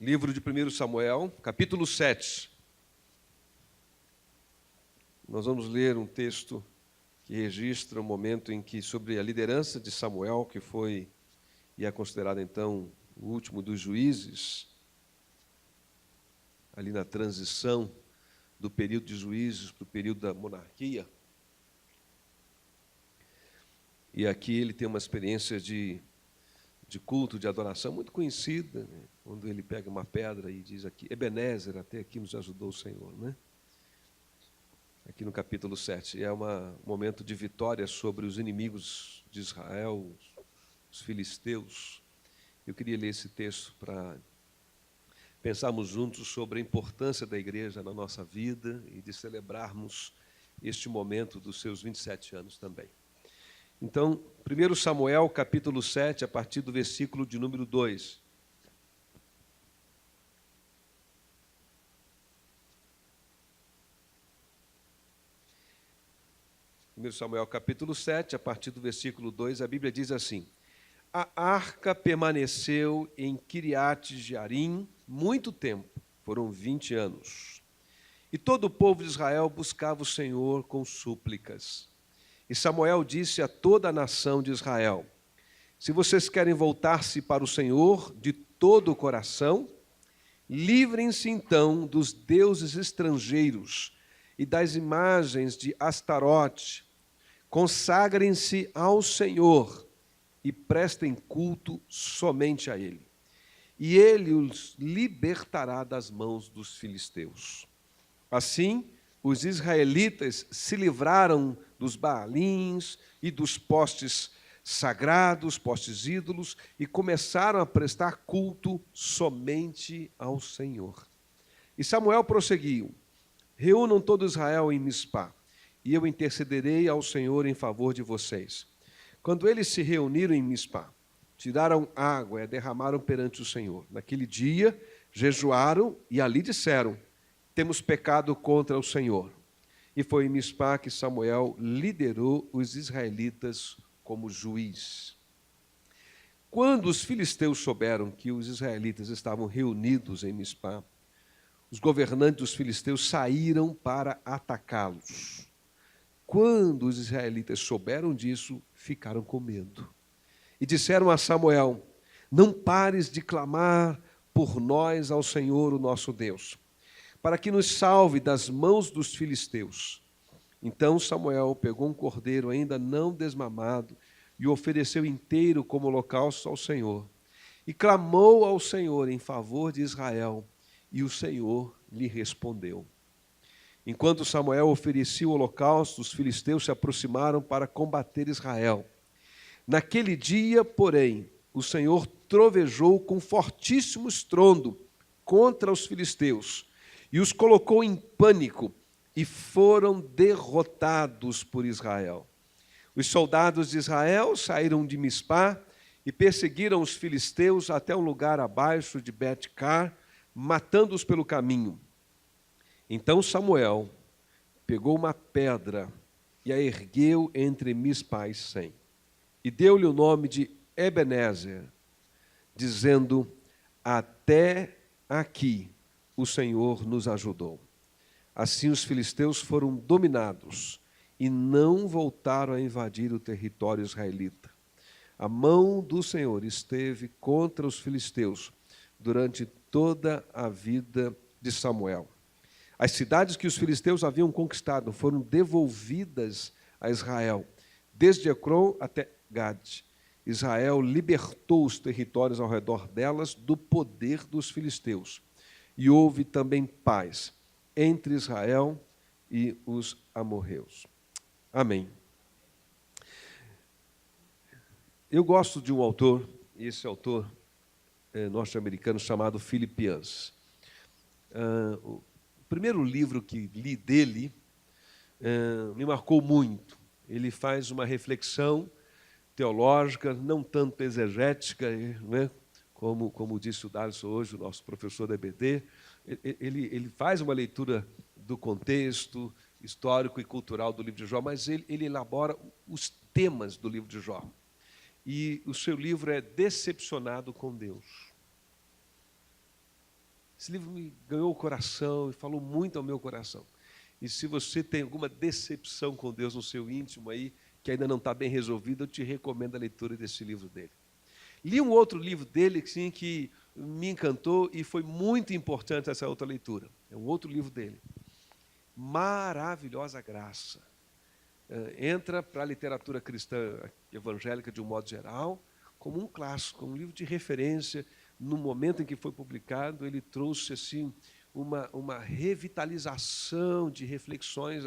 Livro de 1 Samuel, capítulo 7. Nós vamos ler um texto que registra o momento em que, sobre a liderança de Samuel, que foi e é considerado então o último dos juízes, ali na transição do período de juízes para o período da monarquia. E aqui ele tem uma experiência de culto, de adoração muito conhecida, né? Quando ele pega uma pedra e diz aqui, Ebenezer, até aqui nos ajudou o Senhor, né? Aqui no capítulo 7. É um momento de vitória sobre os inimigos de Israel, os filisteus. Eu queria ler esse texto para pensarmos juntos sobre a importância da igreja na nossa vida e de celebrarmos este momento dos seus 27 anos também. Então, 1 Samuel, capítulo 7, a partir do versículo de número 2. Samuel, capítulo 7, a partir do versículo 2, a Bíblia diz assim: A arca permaneceu em Quiriate-Jearim muito tempo, foram 20 anos. E todo o povo de Israel buscava o Senhor com súplicas. E Samuel disse a toda a nação de Israel: Se vocês querem voltar-se para o Senhor de todo o coração, livrem-se então dos deuses estrangeiros e das imagens de Astarote. Consagrem-se ao Senhor e prestem culto somente a Ele. E Ele os libertará das mãos dos filisteus. Assim, os israelitas se livraram dos Baalins e dos postes sagrados, postes ídolos, e começaram a prestar culto somente ao Senhor. E Samuel prosseguiu: Reúnam todo Israel em Mispá, e eu intercederei ao Senhor em favor de vocês. Quando eles se reuniram em Mispá, tiraram água e a derramaram perante o Senhor. Naquele dia, jejuaram e ali disseram: Temos pecado contra o Senhor. E foi em Mispá que Samuel liderou os israelitas como juiz. Quando os filisteus souberam que os israelitas estavam reunidos em Mispá, os governantes dos filisteus saíram para atacá-los. Quando os israelitas souberam disso, ficaram com medo. E disseram a Samuel: Não pares de clamar por nós ao Senhor, o nosso Deus, para que nos salve das mãos dos filisteus. Então Samuel pegou um cordeiro ainda não desmamado e o ofereceu inteiro como holocausto ao Senhor. E clamou ao Senhor em favor de Israel, e o Senhor lhe respondeu. Enquanto Samuel oferecia o holocausto, os filisteus se aproximaram para combater Israel. Naquele dia, porém, o Senhor trovejou com fortíssimo estrondo contra os filisteus e os colocou em pânico, e foram derrotados por Israel. Os soldados de Israel saíram de Mispá e perseguiram os filisteus até um lugar abaixo de Bet-car, matando-os pelo caminho. Então Samuel pegou uma pedra e a ergueu entre Mispá e Sem, e deu-lhe o nome de Ebenezer, dizendo: Até aqui o Senhor nos ajudou. Assim os filisteus foram dominados e não voltaram a invadir o território israelita. A mão do Senhor esteve contra os filisteus durante toda a vida de Samuel. As cidades que os filisteus haviam conquistado foram devolvidas a Israel, desde Ecrom até Gade. Israel libertou os territórios ao redor delas do poder dos filisteus. E houve também paz entre Israel e os amorreus. Amém. Eu gosto de um autor, e esse autor é norte-americano chamado Philip Yancey. O primeiro livro que li dele me marcou muito. Ele faz uma reflexão teológica, não tanto exegética, né? Como disse o Darcio hoje, o nosso professor da EBD, ele faz uma leitura do contexto histórico e cultural do livro de Jó, mas ele elabora os temas do livro de Jó. E o seu livro é Decepcionado com Deus. Esse livro me ganhou o coração e falou muito ao meu coração. E se você tem alguma decepção com Deus no seu íntimo aí, que ainda não está bem resolvida, eu te recomendo a leitura desse livro dele. Li um outro livro dele sim, que me encantou e foi muito importante essa outra leitura. É um outro livro dele. Maravilhosa Graça. Entra para a literatura cristã evangélica de um modo geral como um clássico, um livro de referência. No momento em que foi publicado, ele trouxe assim uma revitalização de reflexões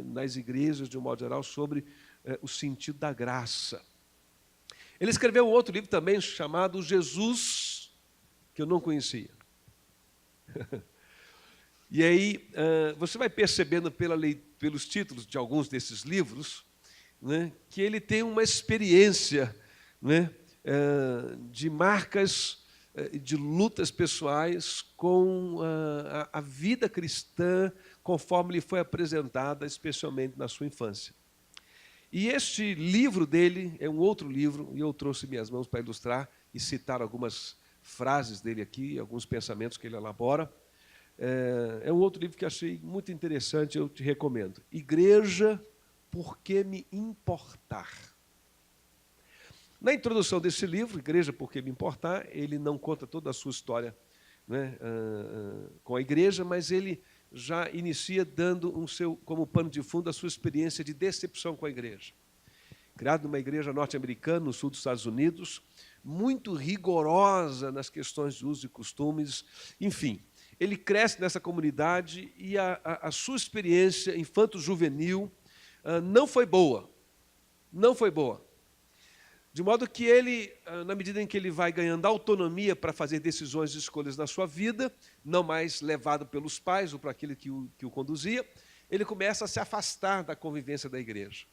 nas igrejas de um modo geral sobre o sentido da graça. Ele escreveu um outro livro também chamado Jesus, que eu não conhecia. E aí você vai percebendo pelos títulos de alguns desses livros, né, que ele tem uma experiência, né, de marcas, de lutas pessoais com a vida cristã, conforme lhe foi apresentada, especialmente na sua infância. E este livro dele é um outro livro, e eu trouxe minhas mãos para ilustrar e citar algumas frases dele aqui, alguns pensamentos que ele elabora. É um outro livro que achei muito interessante, eu te recomendo. Igreja, por que me importar? Na introdução desse livro, Igreja, por que me importar, ele não conta toda a sua história, né, com a igreja, mas ele já inicia dando como pano de fundo a sua experiência de decepção com a igreja. Criado numa igreja norte-americana, no sul dos Estados Unidos, muito rigorosa nas questões de usos e costumes, enfim. Ele cresce nessa comunidade e a sua experiência infanto-juvenil não foi boa. Não foi boa. De modo que ele, na medida em que ele vai ganhando autonomia para fazer decisões e escolhas na sua vida, não mais levado pelos pais ou por aquele que o conduzia, ele começa a se afastar da convivência da igreja.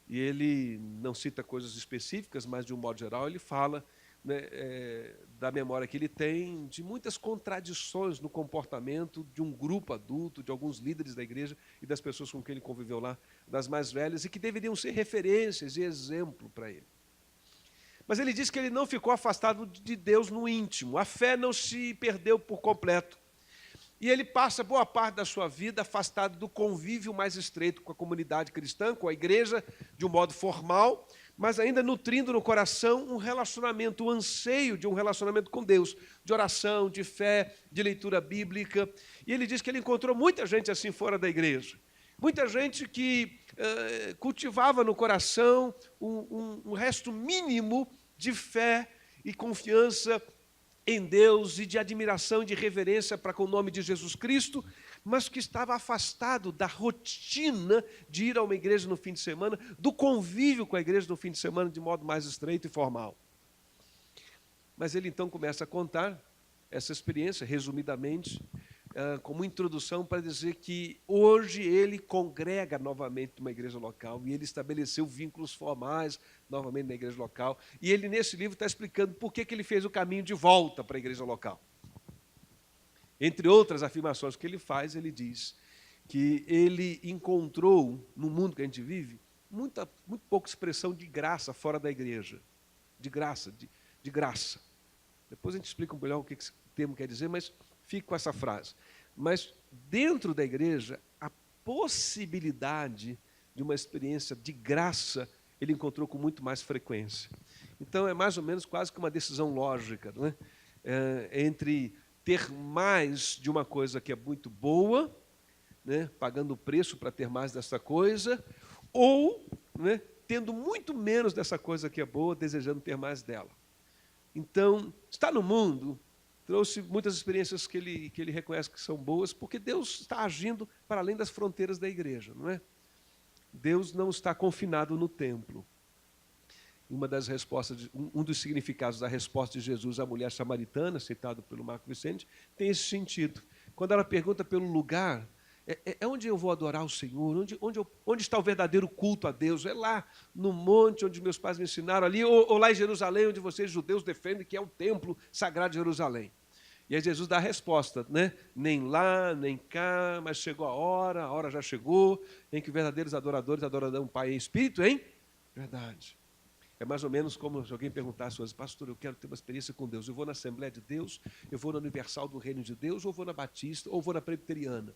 E ele não cita coisas específicas, mas, de um modo geral, ele fala, né, da memória que ele tem, de muitas contradições no comportamento de um grupo adulto, de alguns líderes da igreja e das pessoas com quem ele conviveu lá, das mais velhas, e que deveriam ser referências e exemplo para ele. Mas ele diz que ele não ficou afastado de Deus no íntimo, a fé não se perdeu por completo. E ele passa boa parte da sua vida afastado do convívio mais estreito com a comunidade cristã, com a igreja, de um modo formal, mas ainda nutrindo no coração um relacionamento, um anseio de um relacionamento com Deus, de oração, de fé, de leitura bíblica. E ele diz que ele encontrou muita gente assim fora da igreja. Muita gente que cultivava no coração um resto mínimo de fé e confiança em Deus e de admiração e de reverência para com o nome de Jesus Cristo, mas que estava afastado da rotina de ir a uma igreja no fim de semana, do convívio com a igreja no fim de semana de modo mais estreito e formal. Mas ele então começa a contar essa experiência, resumidamente, como introdução para dizer que hoje ele congrega novamente numa igreja local e ele estabeleceu vínculos formais novamente na igreja local. E ele, nesse livro, está explicando por que ele fez o caminho de volta para a igreja local. Entre outras afirmações que ele faz, ele diz que ele encontrou, no mundo que a gente vive, muito pouca expressão de graça fora da igreja. De graça, de graça. Depois a gente explica melhor o que esse termo quer dizer, mas fico com essa frase. Mas dentro da igreja, a possibilidade de uma experiência de graça ele encontrou com muito mais frequência. Então é mais ou menos quase que uma decisão lógica, não é? Entre ter mais de uma coisa que é muito boa, né, pagando o preço para ter mais dessa coisa, ou, né, tendo muito menos dessa coisa que é boa, desejando ter mais dela. Então, está no mundo, trouxe muitas experiências que ele reconhece que são boas, porque Deus está agindo para além das fronteiras da igreja, não é? Deus não está confinado no templo. Uma das respostas, um dos significados da resposta de Jesus à mulher samaritana, citado pelo Marco Vicente, tem esse sentido. Quando ela pergunta pelo lugar, é onde eu vou adorar o Senhor? Onde está o verdadeiro culto a Deus? É lá no monte onde meus pais me ensinaram ali, ou lá em Jerusalém, onde vocês judeus defendem que é o templo sagrado de Jerusalém. E aí Jesus dá a resposta, né? Nem lá, nem cá, mas chegou a hora já chegou, em que verdadeiros adoradores adorarão o Pai em espírito, hein? Verdade. É mais ou menos como se alguém perguntasse hoje, pastor, eu quero ter uma experiência com Deus. Eu vou na Assembleia de Deus, eu vou na Universal do Reino de Deus, ou vou na Batista, ou vou na Presbiteriana.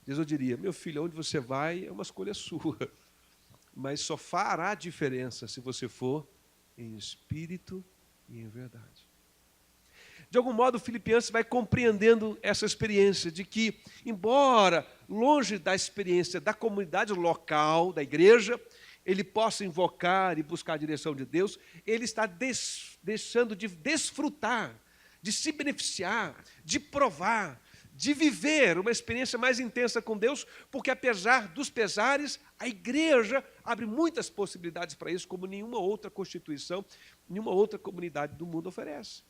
Eu diria, meu filho, onde você vai é uma escolha sua, mas só fará diferença se você for em espírito e em verdade. De algum modo, o filipense vai compreendendo essa experiência de que, embora longe da experiência da comunidade local, da igreja, ele possa invocar e buscar a direção de Deus, ele está deixando de desfrutar, de se beneficiar, de provar, de viver uma experiência mais intensa com Deus, porque apesar dos pesares, a igreja abre muitas possibilidades para isso, como nenhuma outra constituição, nenhuma outra comunidade do mundo oferece.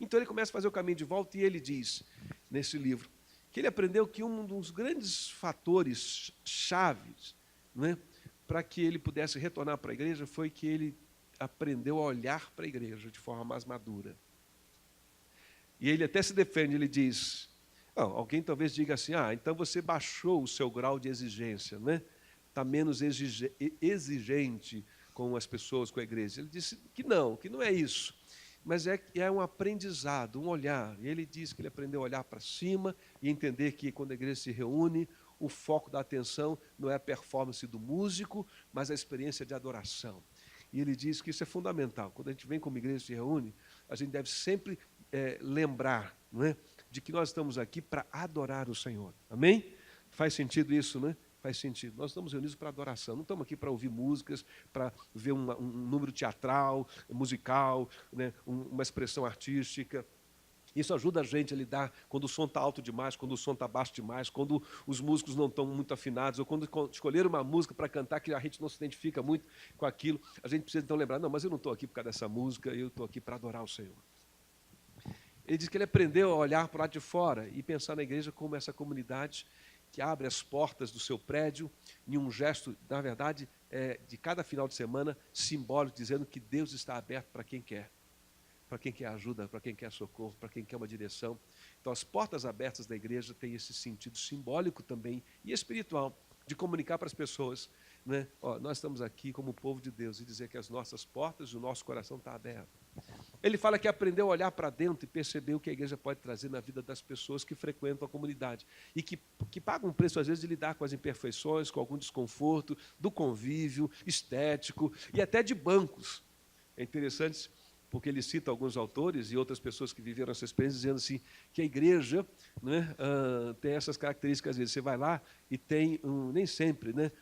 Então ele começa a fazer o caminho de volta e ele diz, nesse livro, que ele aprendeu que um dos grandes fatores chaves, né, para que ele pudesse retornar para a igreja foi que ele aprendeu a olhar para a igreja de forma mais madura. E ele até se defende, ele diz, alguém talvez diga assim, então você baixou o seu grau de exigência, né? Está menos exigente com as pessoas, com a igreja. Ele disse que não é isso. Mas é um aprendizado, um olhar. E ele diz que ele aprendeu a olhar para cima e entender que quando a igreja se reúne, o foco da atenção não é a performance do músico, mas a experiência de adoração. E ele diz que isso é fundamental. Quando a gente vem como igreja e se reúne, a gente deve sempre lembrar, não é, de que nós estamos aqui para adorar o Senhor. Amém? Faz sentido isso, né? Faz sentido. Nós estamos reunidos para adoração, não estamos aqui para ouvir músicas, para ver um número teatral, musical, né, uma expressão artística. Isso ajuda a gente a lidar quando o som está alto demais, quando o som está baixo demais, quando os músicos não estão muito afinados, ou quando escolher uma música para cantar que a gente não se identifica muito com aquilo. A gente precisa então lembrar, não, mas eu não estou aqui por causa dessa música, eu estou aqui para adorar o Senhor. Ele diz que ele aprendeu a olhar para o lado de fora e pensar na igreja como essa comunidade que abre as portas do seu prédio em um gesto, na verdade, de cada final de semana, simbólico, dizendo que Deus está aberto para quem quer ajuda, para quem quer socorro, para quem quer uma direção. Então, as portas abertas da igreja têm esse sentido simbólico também e espiritual, de comunicar para as pessoas, né? Nós estamos aqui como povo de Deus e dizer que as nossas portas e o nosso coração está aberto. Ele fala que aprendeu a olhar para dentro e perceber o que a igreja pode trazer na vida das pessoas que frequentam a comunidade e que pagam um preço, às vezes, de lidar com as imperfeições, com algum desconforto, do convívio estético e até de bancos. É interessante porque ele cita alguns autores e outras pessoas que viveram essa experiência, dizendo assim, que a igreja, né, tem essas características. Às vezes você vai lá e tem, nem sempre, né,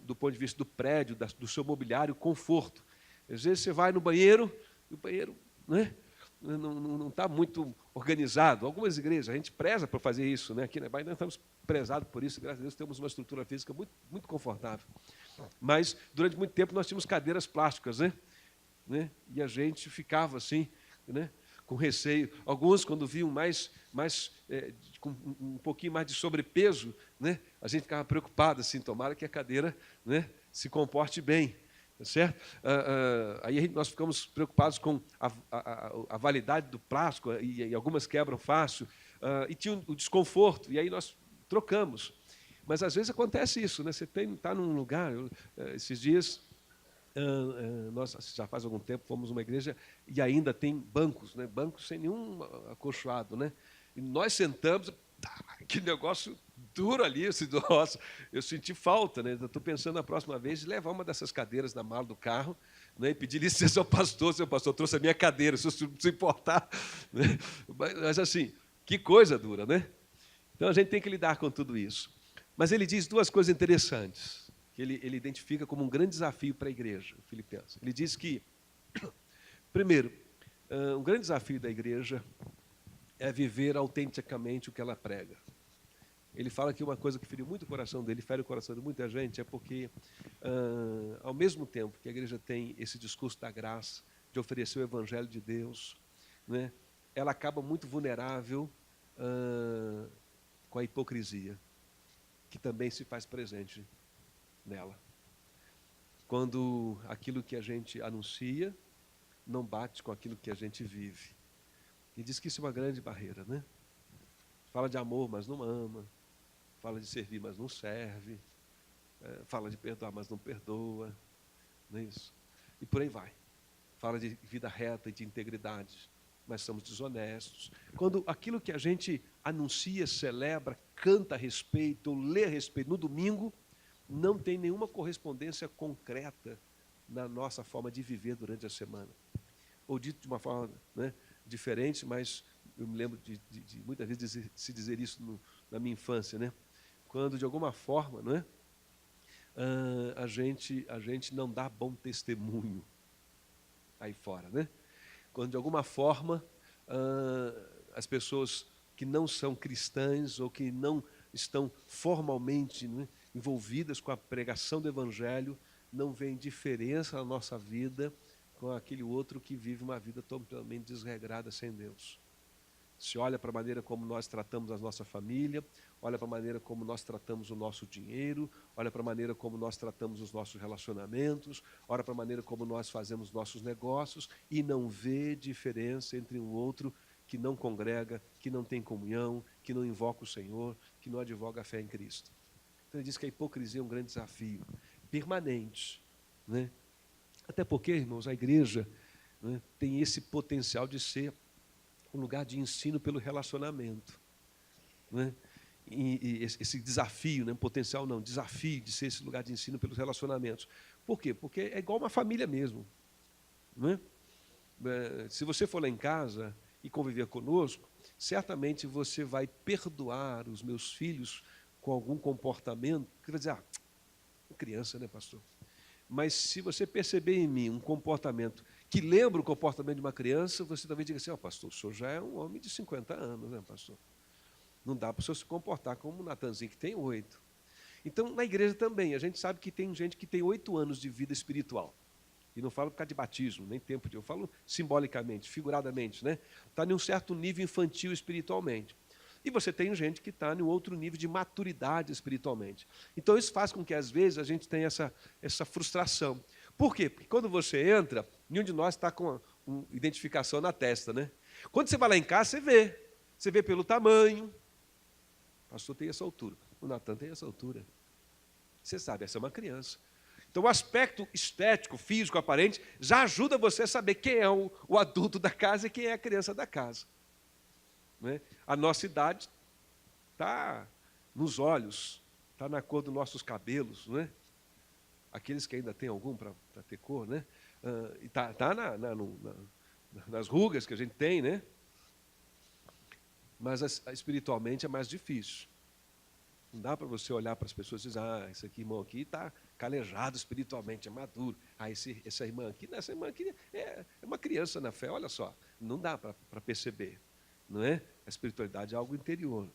do ponto de vista do prédio, do seu mobiliário, conforto. Às vezes você vai no banheiro, e o banheiro, né, não está muito organizado. Algumas igrejas, a gente preza por fazer isso, né? Aqui na Bahia nós estamos prezados por isso, graças a Deus temos uma estrutura física muito, muito confortável. Mas, durante muito tempo, nós tínhamos cadeiras plásticas, né? E a gente ficava assim, né, com receio. Alguns, quando viam com um pouquinho mais de sobrepeso, né, a gente ficava preocupado, assim, tomara que a cadeira, né, se comporte bem. Tá certo? Aí nós ficamos preocupados com a validade do plástico, e algumas quebram fácil, e tinha o desconforto, e aí nós trocamos. Mas, às vezes, acontece isso, né? Você está num lugar, esses dias... nós já faz algum tempo fomos uma igreja e ainda tem bancos, né? Bancos sem nenhum acolchoado, né? E nós sentamos, que negócio duro ali, nossa, eu senti falta, né? Estou pensando na próxima vez de levar uma dessas cadeiras na mala do carro, né? E pedir licença ao pastor, seu pastor trouxe a minha cadeira, se não se importar, né? Mas assim, que coisa dura, né? Então a gente tem que lidar com tudo isso. Mas ele diz duas coisas interessantes que ele identifica como um grande desafio para a igreja, Filipenses. Ele diz que, primeiro, um grande desafio da igreja é viver autenticamente o que ela prega. Ele fala que uma coisa que feriu muito o coração dele, fere o coração de muita gente, é porque, ao mesmo tempo que a igreja tem esse discurso da graça, de oferecer o evangelho de Deus, né, ela acaba muito vulnerável com a hipocrisia, que também se faz presente nela. Quando aquilo que a gente anuncia não bate com aquilo que a gente vive. E diz que isso é uma grande barreira, né? Fala de amor, mas não ama. Fala de servir, mas não serve. Fala de perdoar, mas não perdoa. Não é isso? e por aí vai. Fala de vida reta e de integridade, mas somos desonestos. Quando aquilo que a gente anuncia, celebra, canta a respeito, ou lê a respeito no domingo, não tem nenhuma correspondência concreta na nossa forma de viver durante a semana. Ou dito de uma forma, né, diferente, mas eu me lembro de muitas vezes se dizer isso na minha infância, né? Quando, de alguma forma, não é? A gente não dá bom testemunho aí fora, né? Quando, de alguma forma, as pessoas que não são cristãs ou que não estão formalmente, né, envolvidas com a pregação do Evangelho, não veem diferença na nossa vida com aquele outro que vive uma vida totalmente desregrada sem Deus. Se olha para a maneira como nós tratamos a nossa família, olha para a maneira como nós tratamos o nosso dinheiro, olha para a maneira como nós tratamos os nossos relacionamentos, olha para a maneira como nós fazemos nossos negócios e não vê diferença entre um outro que não congrega, que não tem comunhão, que não invoca o Senhor, que não advoga a fé em Cristo. Então ele diz que a hipocrisia é um grande desafio, permanente, né? Até porque, irmãos, a igreja, né, tem esse potencial de ser um lugar de ensino pelo relacionamento, né? E esse desafio, né, potencial não, desafio de ser esse lugar de ensino pelos relacionamentos. Por quê? Porque é igual uma família mesmo, né? Se você for lá em casa e conviver conosco, certamente você vai perdoar os meus filhos com algum comportamento, que vai dizer, criança, né, pastor? Mas se você perceber em mim um comportamento que lembra o comportamento de uma criança, você talvez diga assim, pastor, o senhor já é um homem de 50 anos, né, pastor? Não dá para o senhor se comportar como o Natanzinho, que tem 8. Então, na igreja também, a gente sabe que tem gente que tem 8 anos de vida espiritual. E não falo por causa de batismo, nem tempo de... Eu falo simbolicamente, figuradamente, né? Está em um certo nível infantil espiritualmente. E você tem gente que está em um outro nível de maturidade espiritualmente. Então, isso faz com que, às vezes, a gente tenha essa frustração. Por quê? Porque quando você entra, nenhum de nós está com uma identificação na testa, né? Quando você vai lá em casa, você vê. Você vê pelo tamanho. O pastor tem essa altura. O Natan tem essa altura. Você sabe, essa é uma criança. Então, o aspecto estético, físico, aparente, já ajuda você a saber quem é o adulto da casa e quem é a criança da casa. Né? A nossa idade está nos olhos, está na cor dos nossos cabelos, né? Aqueles que ainda têm algum para ter cor, né? Está nas rugas que a gente tem, né? Mas espiritualmente é mais difícil. Não dá para você olhar para as pessoas e dizer, esse aqui, irmão aqui está calejado espiritualmente, é maduro. Essa irmã aqui é uma criança na fé, olha só. Não dá para perceber. Não é? A espiritualidade é algo interior.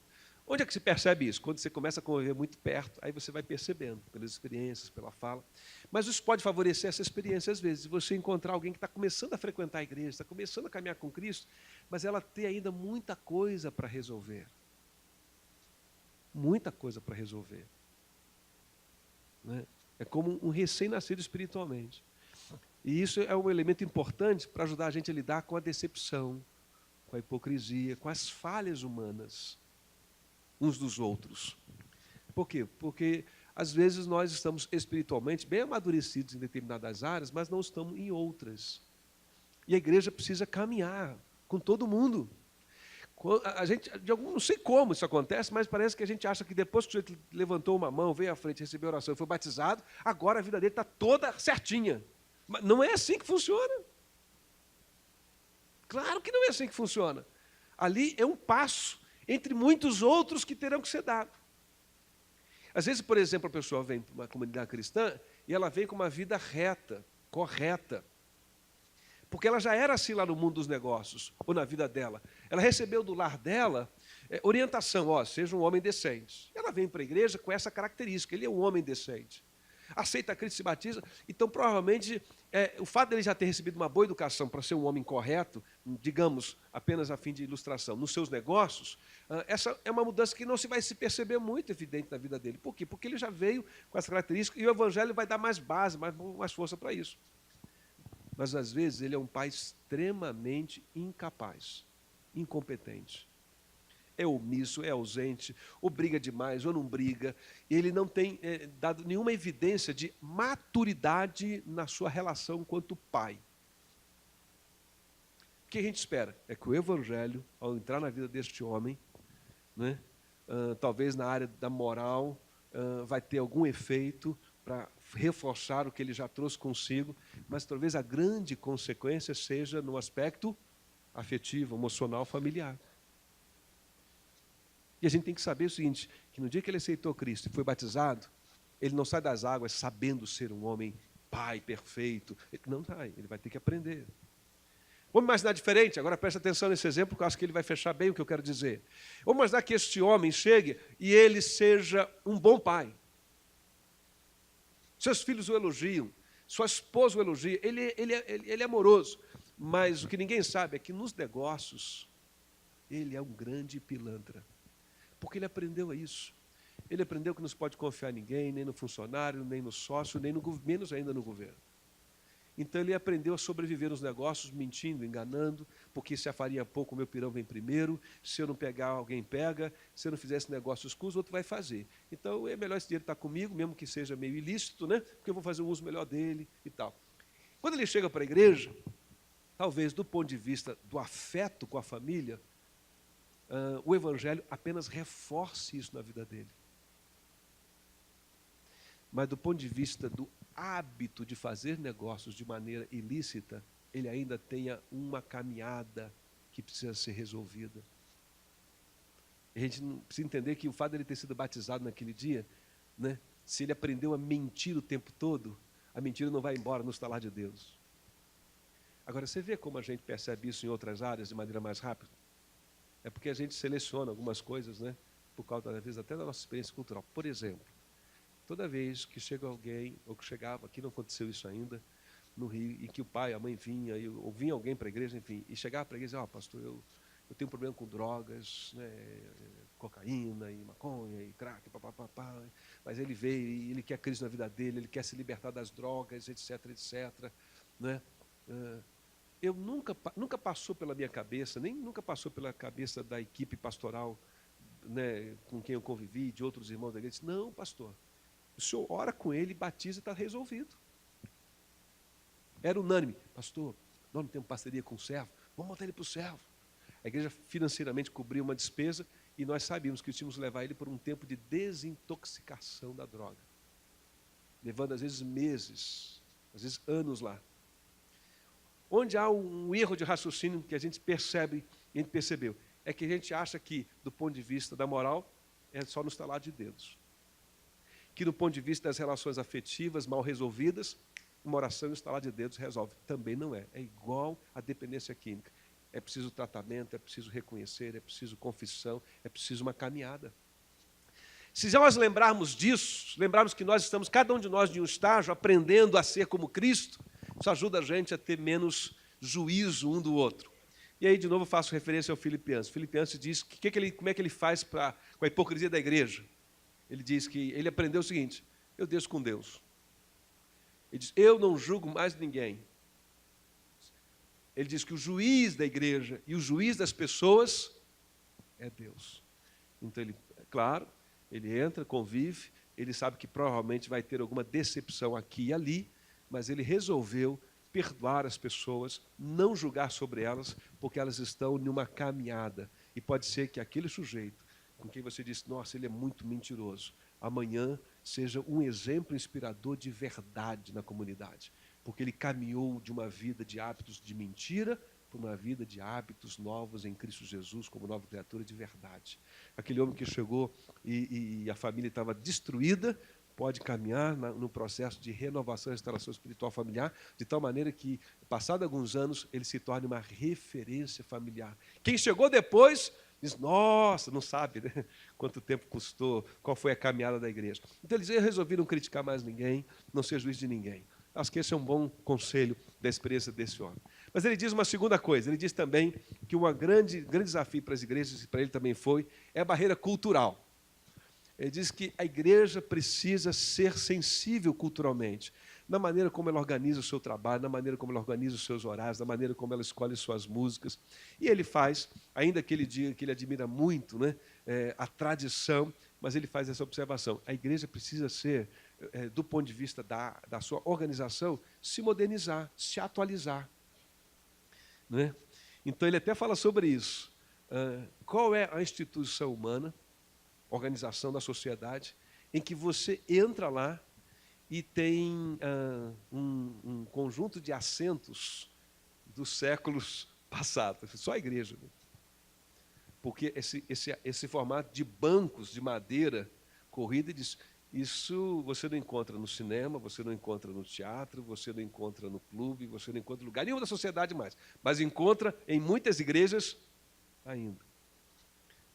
Onde é que se percebe isso? Quando você começa a conviver muito perto, aí você vai percebendo, pelas experiências, pela fala. Mas isso pode favorecer essa experiência, às vezes, você encontrar alguém que está começando a frequentar a igreja, está começando a caminhar com Cristo, mas ela tem ainda muita coisa para resolver. Muita coisa para resolver. Né? É como um recém-nascido espiritualmente. E isso é um elemento importante para ajudar a gente a lidar com a decepção, com a hipocrisia, com as falhas humanas uns dos outros. Por quê? Porque, às vezes, nós estamos espiritualmente bem amadurecidos em determinadas áreas, mas não estamos em outras. E a igreja precisa caminhar com todo mundo. A gente, não sei como isso acontece, mas parece que a gente acha que depois que o sujeito levantou uma mão, veio à frente, recebeu a oração e foi batizado, agora a vida dele está toda certinha. Mas não é assim que funciona. Claro que não é assim que funciona. Ali é um passo entre muitos outros que terão que ser dados. Às vezes, por exemplo, a pessoa vem para uma comunidade cristã e ela vem com uma vida reta, correta. Porque ela já era assim lá no mundo dos negócios, ou na vida dela. Ela recebeu do lar dela orientação, seja um homem decente. Ela vem para a igreja com essa característica, ele é um homem decente. Aceita Cristo, se batiza, então provavelmente o fato dele já ter recebido uma boa educação para ser um homem correto, digamos, apenas a fim de ilustração, nos seus negócios, essa é uma mudança que não se vai se perceber muito evidente na vida dele. Por quê? Porque ele já veio com essa característica e o Evangelho vai dar mais base, mais força para isso. Mas, às vezes, ele é um pai extremamente incapaz, incompetente. é omisso, é ausente, ou briga demais, ou não briga. Ele não tem dado nenhuma evidência de maturidade na sua relação enquanto pai. O que a gente espera? É que o Evangelho, ao entrar na vida deste homem, né, talvez na área da moral, vai ter algum efeito para reforçar o que ele já trouxe consigo, mas talvez a grande consequência seja no aspecto afetivo, emocional, familiar. E a gente tem que saber o seguinte, que no dia que ele aceitou Cristo e foi batizado, ele não sai das águas sabendo ser um homem pai perfeito. Não sai, ele vai ter que aprender. Vamos imaginar diferente, agora preste atenção nesse exemplo, porque eu acho que ele vai fechar bem o que eu quero dizer. Vamos imaginar que este homem chegue e ele seja um bom pai. Seus filhos o elogiam, sua esposa o elogia, ele é amoroso. Mas o que ninguém sabe é que nos negócios, ele é um grande pilantra. Porque ele aprendeu isso. Ele aprendeu que não se pode confiar em ninguém, nem no funcionário, nem no sócio, nem menos ainda no governo. Então ele aprendeu a sobreviver nos negócios, mentindo, enganando, porque se a farinha pouco, o meu pirão vem primeiro, se eu não pegar, alguém pega, se eu não fizer esse negócio escuso, outro vai fazer. Então é melhor esse dinheiro estar comigo, mesmo que seja meio ilícito, né? Porque eu vou fazer um uso melhor dele e tal. Quando ele chega para a igreja, talvez do ponto de vista do afeto com a família, o Evangelho apenas reforce isso na vida dele. Mas do ponto de vista do hábito de fazer negócios de maneira ilícita, ele ainda tenha uma caminhada que precisa ser resolvida. A gente não precisa entender que o fato de ele ter sido batizado naquele dia, né, se ele aprendeu a mentir o tempo todo, a mentira não vai embora no estalar de dedos. Agora, você vê como a gente percebe isso em outras áreas de maneira mais rápida? É porque a gente seleciona algumas coisas, né, por causa, às vezes, até da nossa experiência cultural. Por exemplo, toda vez que chega alguém, ou que chegava, aqui não aconteceu isso ainda, no Rio, e que o pai, a mãe vinha, ou vinha alguém para a igreja, enfim, e chegava para a igreja e dizia, pastor, eu tenho um problema com drogas, né, cocaína, e maconha, e crack, papapá, mas ele veio e ele quer Cristo na vida dele, ele quer se libertar das drogas, etc, etc. Né? Eu nunca passou pela minha cabeça, nem nunca passou pela cabeça da equipe pastoral, né, com quem eu convivi, de outros irmãos da igreja, disse, não, pastor, o senhor ora com ele, batiza e está resolvido. Era unânime. Pastor, nós não temos parceria com o servo, vamos botar ele para o servo. A igreja financeiramente cobria uma despesa e nós sabíamos que tínhamos que levar ele por um tempo de desintoxicação da droga. Levando às vezes meses, às vezes anos lá. Onde há um erro de raciocínio que a gente percebe, e a gente percebeu, é que a gente acha que, do ponto de vista da moral, é só no estalar de dedos. Que do ponto de vista das relações afetivas mal resolvidas, uma oração e um estalar de dedos resolve. Também não é. É igual à dependência química. É preciso tratamento, é preciso reconhecer, é preciso confissão, é preciso uma caminhada. Se nós lembrarmos disso, lembrarmos que nós estamos, cada um de nós, de um estágio, aprendendo a ser como Cristo, isso ajuda a gente a ter menos juízo um do outro. E aí, de novo, faço referência ao Filipenses. Filipenses diz como é que ele faz com a hipocrisia da igreja. Ele diz que ele aprendeu o seguinte, eu deixo com Deus. Ele diz, eu não julgo mais ninguém. Ele diz que o juiz da igreja e o juiz das pessoas é Deus. Então, claro, ele entra, convive, ele sabe que provavelmente vai ter alguma decepção aqui e ali, mas ele resolveu perdoar as pessoas, não julgar sobre elas, porque elas estão numa caminhada. E pode ser que aquele sujeito com quem você disse, nossa, ele é muito mentiroso, amanhã seja um exemplo inspirador de verdade na comunidade, porque ele caminhou de uma vida de hábitos de mentira para uma vida de hábitos novos em Cristo Jesus, como nova criatura de verdade. Aquele homem que chegou e a família estava destruída, pode caminhar no processo de renovação e restauração espiritual familiar, de tal maneira que, passado alguns anos, ele se torne uma referência familiar. Quem chegou depois diz, nossa, não sabe, né, quanto tempo custou, qual foi a caminhada da igreja. Então eles resolveram não criticar mais ninguém, não ser juiz de ninguém. Acho que esse é um bom conselho da experiência desse homem. Mas ele diz uma segunda coisa, ele diz também que um grande desafio para as igrejas, e para ele também foi, é a barreira cultural. Ele diz que a igreja precisa ser sensível culturalmente. na maneira como ela organiza o seu trabalho, na maneira como ela organiza os seus horários, na maneira como ela escolhe suas músicas. E ele faz, ainda que ele diga que ele admira muito, né, a tradição, mas ele faz essa observação. A igreja precisa ser, do ponto de vista da sua organização, se modernizar, se atualizar. Né? Então, ele até fala sobre isso. Qual é a instituição humana, organização da sociedade, em que você entra lá e tem um conjunto de assentos dos séculos passados? Só a igreja. Né? Porque esse formato de bancos de madeira corrida, isso você não encontra no cinema, você não encontra no teatro, você não encontra no clube, você não encontra em lugar nenhum da sociedade mais, mas encontra em muitas igrejas ainda.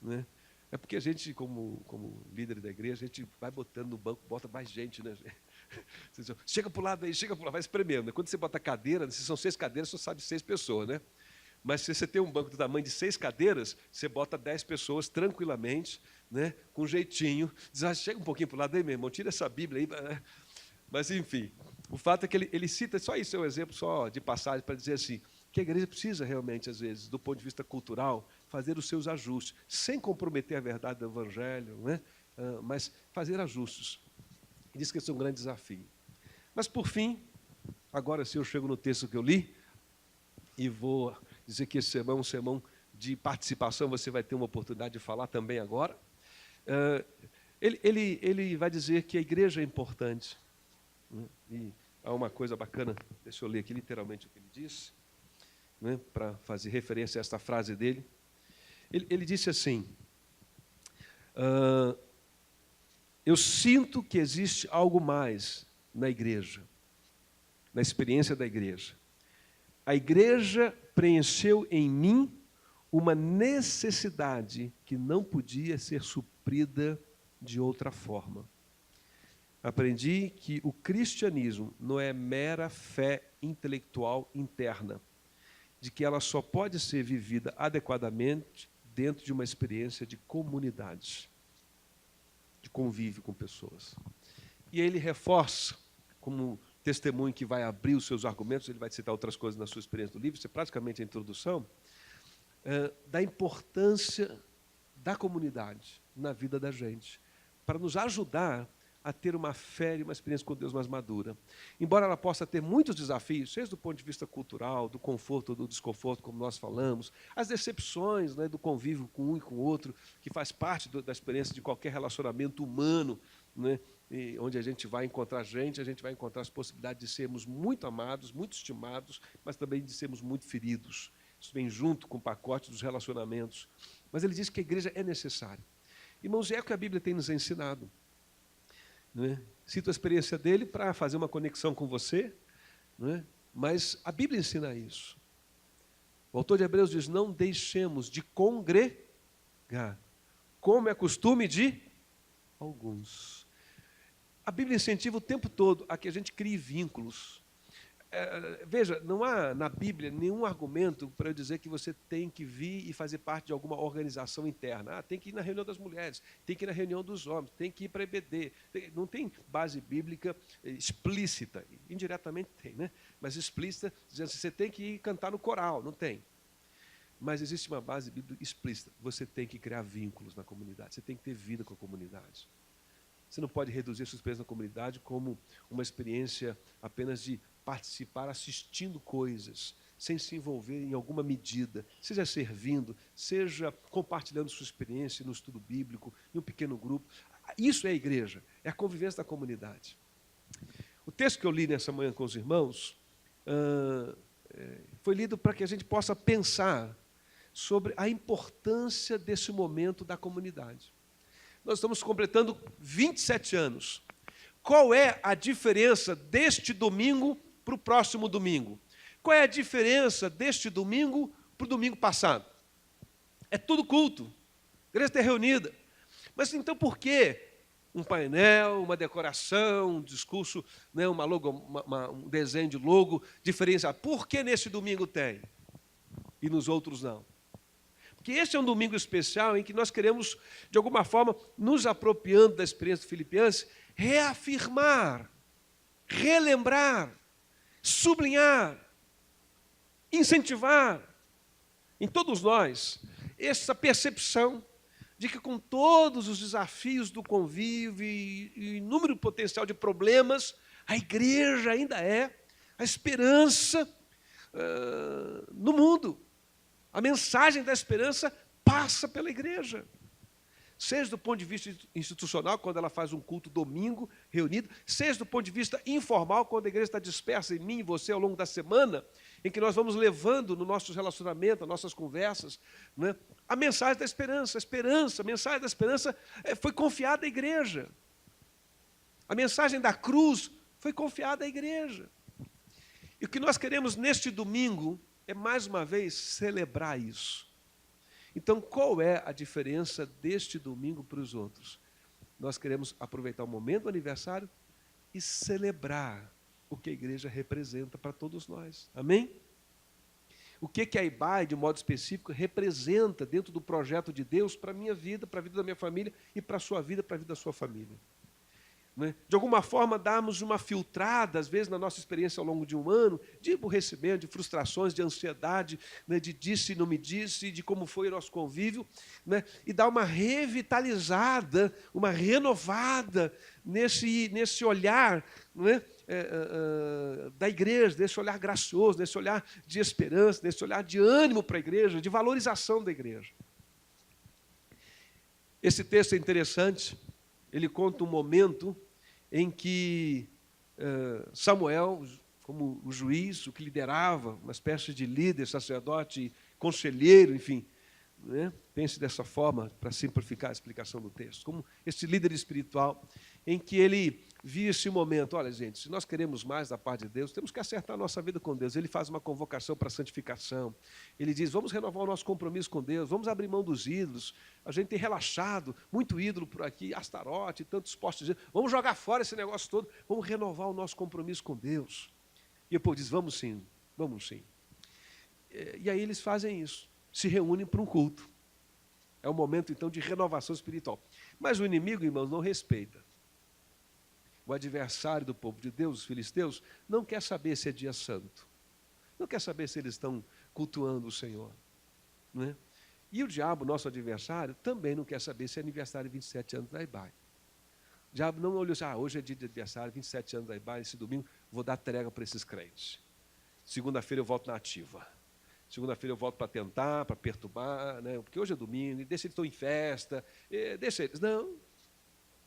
Né? É porque a gente, como líder da igreja, a gente vai botando no banco, bota mais gente, né? Chega para o lado aí, chega para o lado, vai espremendo. Né? Quando você bota cadeira, se são 6 cadeiras, você sabe 6 pessoas, né? Mas se você tem um banco do tamanho de 6 cadeiras, você bota 10 pessoas tranquilamente, né? Com jeitinho. Diz, chega um pouquinho para o lado aí, meu irmão, tira essa Bíblia aí. Mas, enfim, o fato é que ele cita, só isso é um exemplo só de passagem para dizer assim, que a igreja precisa realmente, às vezes, do ponto de vista cultural, fazer os seus ajustes, sem comprometer a verdade do Evangelho, né? Mas fazer ajustes. Ele diz que esse é um grande desafio. Mas, por fim, agora sim eu chego no texto que eu li, e vou dizer que esse sermão é um sermão de participação, você vai ter uma oportunidade de falar também agora. Ele vai dizer que a igreja é importante. Né? E há uma coisa bacana, deixa eu ler aqui literalmente o que ele disse, né, para fazer referência a esta frase dele. Ele disse assim, eu sinto que existe algo mais na igreja, na experiência da igreja. A igreja preencheu em mim uma necessidade que não podia ser suprida de outra forma. Aprendi que o cristianismo não é mera fé intelectual interna, de que ela só pode ser vivida adequadamente dentro de uma experiência de comunidade, de convívio com pessoas. E ele reforça, como testemunho que vai abrir os seus argumentos, ele vai citar outras coisas na sua experiência do livro, isso é praticamente a introdução, da importância da comunidade na vida da gente, para nos ajudar a ter uma fé e uma experiência com Deus mais madura. Embora ela possa ter muitos desafios, seja do ponto de vista cultural, do conforto ou do desconforto, como nós falamos, as decepções, né, do convívio com um e com o outro, que faz parte da experiência de qualquer relacionamento humano, né, onde a gente vai encontrar gente, a gente vai encontrar as possibilidades de sermos muito amados, muito estimados, mas também de sermos muito feridos. Isso vem junto com o pacote dos relacionamentos. Mas ele diz que a igreja é necessária. Irmãos, é o que a Bíblia tem nos ensinado. Né? Cito a experiência dele para fazer uma conexão com você, né? Mas a Bíblia ensina isso. O autor de Hebreus diz, não deixemos de congregar, como é costume de alguns. A Bíblia incentiva o tempo todo a que a gente crie vínculos. Veja, não há na Bíblia nenhum argumento para eu dizer que você tem que vir e fazer parte de alguma organização interna. Tem que ir na reunião das mulheres, tem que ir na reunião dos homens, tem que ir para a EBD. Não tem base bíblica explícita, indiretamente tem, né? Mas explícita, dizendo assim, você tem que ir cantar no coral, não tem. Mas existe uma base bíblica explícita, você tem que criar vínculos na comunidade, você tem que ter vida com a comunidade. Você não pode reduzir a sua experiência na comunidade como uma experiência apenas de participar assistindo coisas, sem se envolver em alguma medida, seja servindo, seja compartilhando sua experiência no estudo bíblico, em um pequeno grupo. Isso é a igreja, é a convivência da comunidade. O texto que eu li nessa manhã com os irmãos foi lido para que a gente possa pensar sobre a importância desse momento da comunidade. Nós estamos completando 27 anos. Qual é a diferença deste domingo para o próximo domingo? Qual é a diferença deste domingo para o domingo passado? É tudo culto, a igreja está reunida. Mas então por que um painel, uma decoração, um discurso, né, uma logo, um desenho de logo diferenciado? Por que nesse domingo tem e nos outros não? Porque esse é um domingo especial em que nós queremos, de alguma forma, nos apropriando da experiência do Filipenses, reafirmar relembrar, sublinhar, incentivar em todos nós essa percepção de que com todos os desafios do convívio e inúmero potencial de problemas, a igreja ainda é a esperança no mundo. A mensagem da esperança passa pela igreja. Seja do ponto de vista institucional, quando ela faz um culto domingo, reunido, seja do ponto de vista informal, quando a igreja está dispersa em mim e você ao longo da semana, em que nós vamos levando no nosso relacionamento, nas nossas conversas, né, a mensagem da esperança. A mensagem da esperança foi confiada à igreja. A mensagem da cruz foi confiada à igreja. E o que nós queremos neste domingo é, mais uma vez, celebrar isso. Então, qual é a diferença deste domingo para os outros? Nós queremos aproveitar o momento do aniversário e celebrar o que a igreja representa para todos nós. Amém? O que a IBAE, de modo específico, representa dentro do projeto de Deus para a minha vida, para a vida da minha família e para a sua vida, para a vida da sua família. De alguma forma, darmos uma filtrada, às vezes, na nossa experiência ao longo de um ano, de aborrecimento, de frustrações, de ansiedade, de disse e não me disse, de como foi o nosso convívio, e dar uma revitalizada, uma renovada nesse olhar da igreja, nesse olhar gracioso, nesse olhar de esperança, nesse olhar de ânimo para a igreja, de valorização da igreja. Esse texto é interessante, ele conta um momento em que Samuel, como o juiz, o que liderava, uma espécie de líder, sacerdote, conselheiro, enfim, pense dessa forma, para simplificar a explicação do texto, como esse líder espiritual, em que ele via esse momento, olha gente, se nós queremos mais da parte de Deus, temos que acertar a nossa vida com Deus. Ele faz uma convocação para a santificação, ele diz, vamos renovar o nosso compromisso com Deus, vamos abrir mão dos ídolos, a gente tem relaxado, muito ídolo por aqui, Astarote, tantos postos de ídolos, vamos jogar fora esse negócio todo, vamos renovar o nosso compromisso com Deus. E o povo diz, vamos sim. E aí eles fazem isso, se reúnem para um culto. É um momento, então, de renovação espiritual. Mas o inimigo, irmãos, não respeita. O adversário do povo de Deus, os filisteus, não quer saber se é dia santo. Não quer saber se eles estão cultuando o Senhor. Né? E o diabo, nosso adversário, também não quer saber se é aniversário de 27 anos da IBAE. O diabo não olhou assim, hoje é dia de aniversário, 27 anos da IBAE, esse domingo vou dar trégua para esses crentes. Segunda-feira eu volto na ativa. Segunda-feira eu volto para tentar, para perturbar, porque hoje é domingo, deixa eles estão em festa, deixa eles. Não.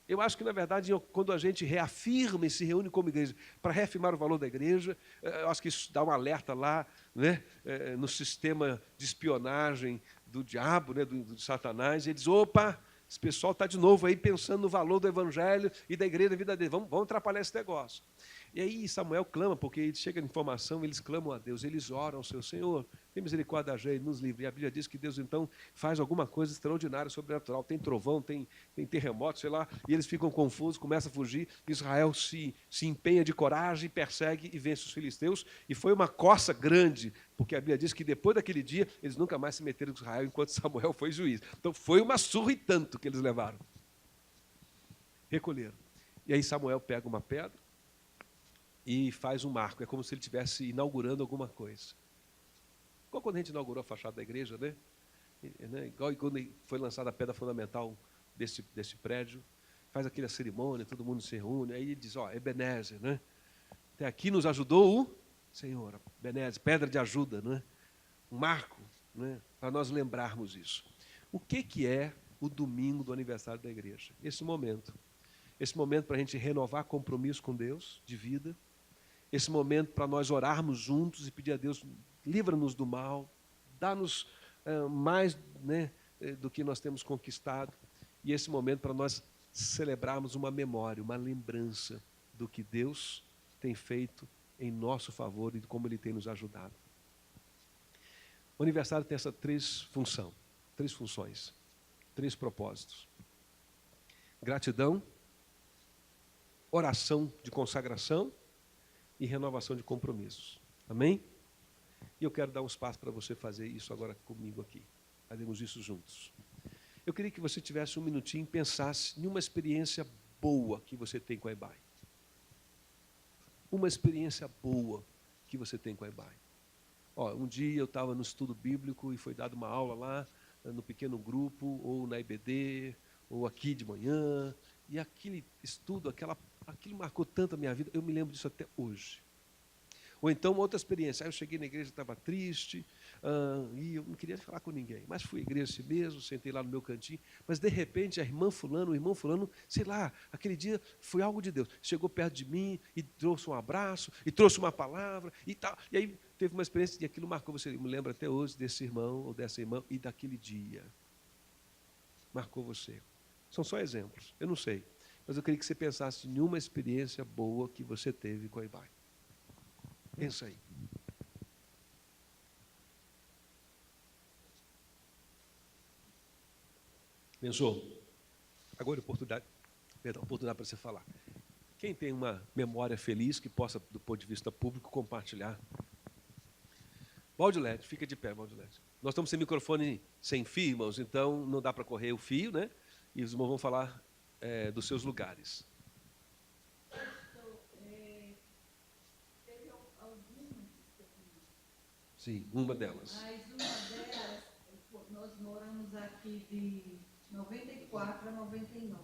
Eu acho que, na verdade, quando a gente reafirma e se reúne como igreja para reafirmar o valor da igreja, eu acho que isso dá um alerta lá, no sistema de espionagem do diabo, do Satanás, e ele diz, opa, esse pessoal está de novo aí pensando no valor do evangelho e da igreja da vida dele, vamos atrapalhar esse negócio. E aí Samuel clama, porque ele chega a informação, eles clamam a Deus, eles oram ao seu Senhor, tem misericórdia da gente, nos livre. E a Bíblia diz que Deus, então, faz alguma coisa extraordinária, sobrenatural. Tem trovão, tem terremoto, sei lá, e eles ficam confusos, começam a fugir. Israel se empenha de coragem, persegue e vence os filisteus. E foi uma coça grande, porque a Bíblia diz que depois daquele dia, eles nunca mais se meteram com Israel, enquanto Samuel foi juiz. Então, foi uma surra e tanto que eles levaram. Recolheram. E aí Samuel pega uma pedra e faz um marco. É como se ele estivesse inaugurando alguma coisa. Igual quando a gente inaugurou a fachada da igreja, Igual quando foi lançada a pedra fundamental desse prédio, faz aquela cerimônia, todo mundo se reúne, aí ele diz, Ebenezer, Até aqui nos ajudou o Senhor, Ebenezer, pedra de ajuda, Um marco, para nós lembrarmos isso. O que é o domingo do aniversário da igreja? Esse momento para a gente renovar compromisso com Deus, de vida, esse momento para nós orarmos juntos e pedir a Deus, livra-nos do mal, dá-nos mais do que nós temos conquistado, e esse momento para nós celebrarmos uma memória, uma lembrança do que Deus tem feito em nosso favor e de como Ele tem nos ajudado. O aniversário tem essas três funções, três propósitos. Gratidão, oração de consagração e renovação de compromissos. Amém? E eu quero dar um espaço para você fazer isso agora comigo aqui. Fazemos isso juntos. Eu queria que você tivesse um minutinho e pensasse em uma experiência boa que você tem com a IBAE. uma experiência boa que você tem com a EBAI. Um dia eu estava no estudo bíblico e foi dada uma aula lá, no pequeno grupo, ou na IBD, ou aqui de manhã, e aquele estudo, aquilo marcou tanto a minha vida, eu me lembro disso até hoje. Ou então, outra experiência, eu cheguei na igreja, estava triste, e eu não queria falar com ninguém, mas fui à igreja assim mesmo, sentei lá no meu cantinho, mas de repente a irmã fulano, o irmão fulano, sei lá, aquele dia foi algo de Deus, chegou perto de mim e trouxe um abraço, e trouxe uma palavra, e tal, e aí teve uma experiência, e aquilo marcou você, eu me lembro até hoje desse irmão ou dessa irmã, e daquele dia, marcou você. São só exemplos, eu não sei, mas eu queria que você pensasse em uma experiência boa que você teve com a EBAI. Pensa aí. Pensou? Agora oportunidade para você falar. Quem tem uma memória feliz que possa, do ponto de vista público, compartilhar? Valdilete, fica de pé, Valdilete. Nós estamos sem microfone sem fio, irmãos, então não dá para correr o fio, né? E os irmãos vão falar dos seus lugares. Sim, uma delas. Mas uma delas, nós moramos aqui de 94 a 99.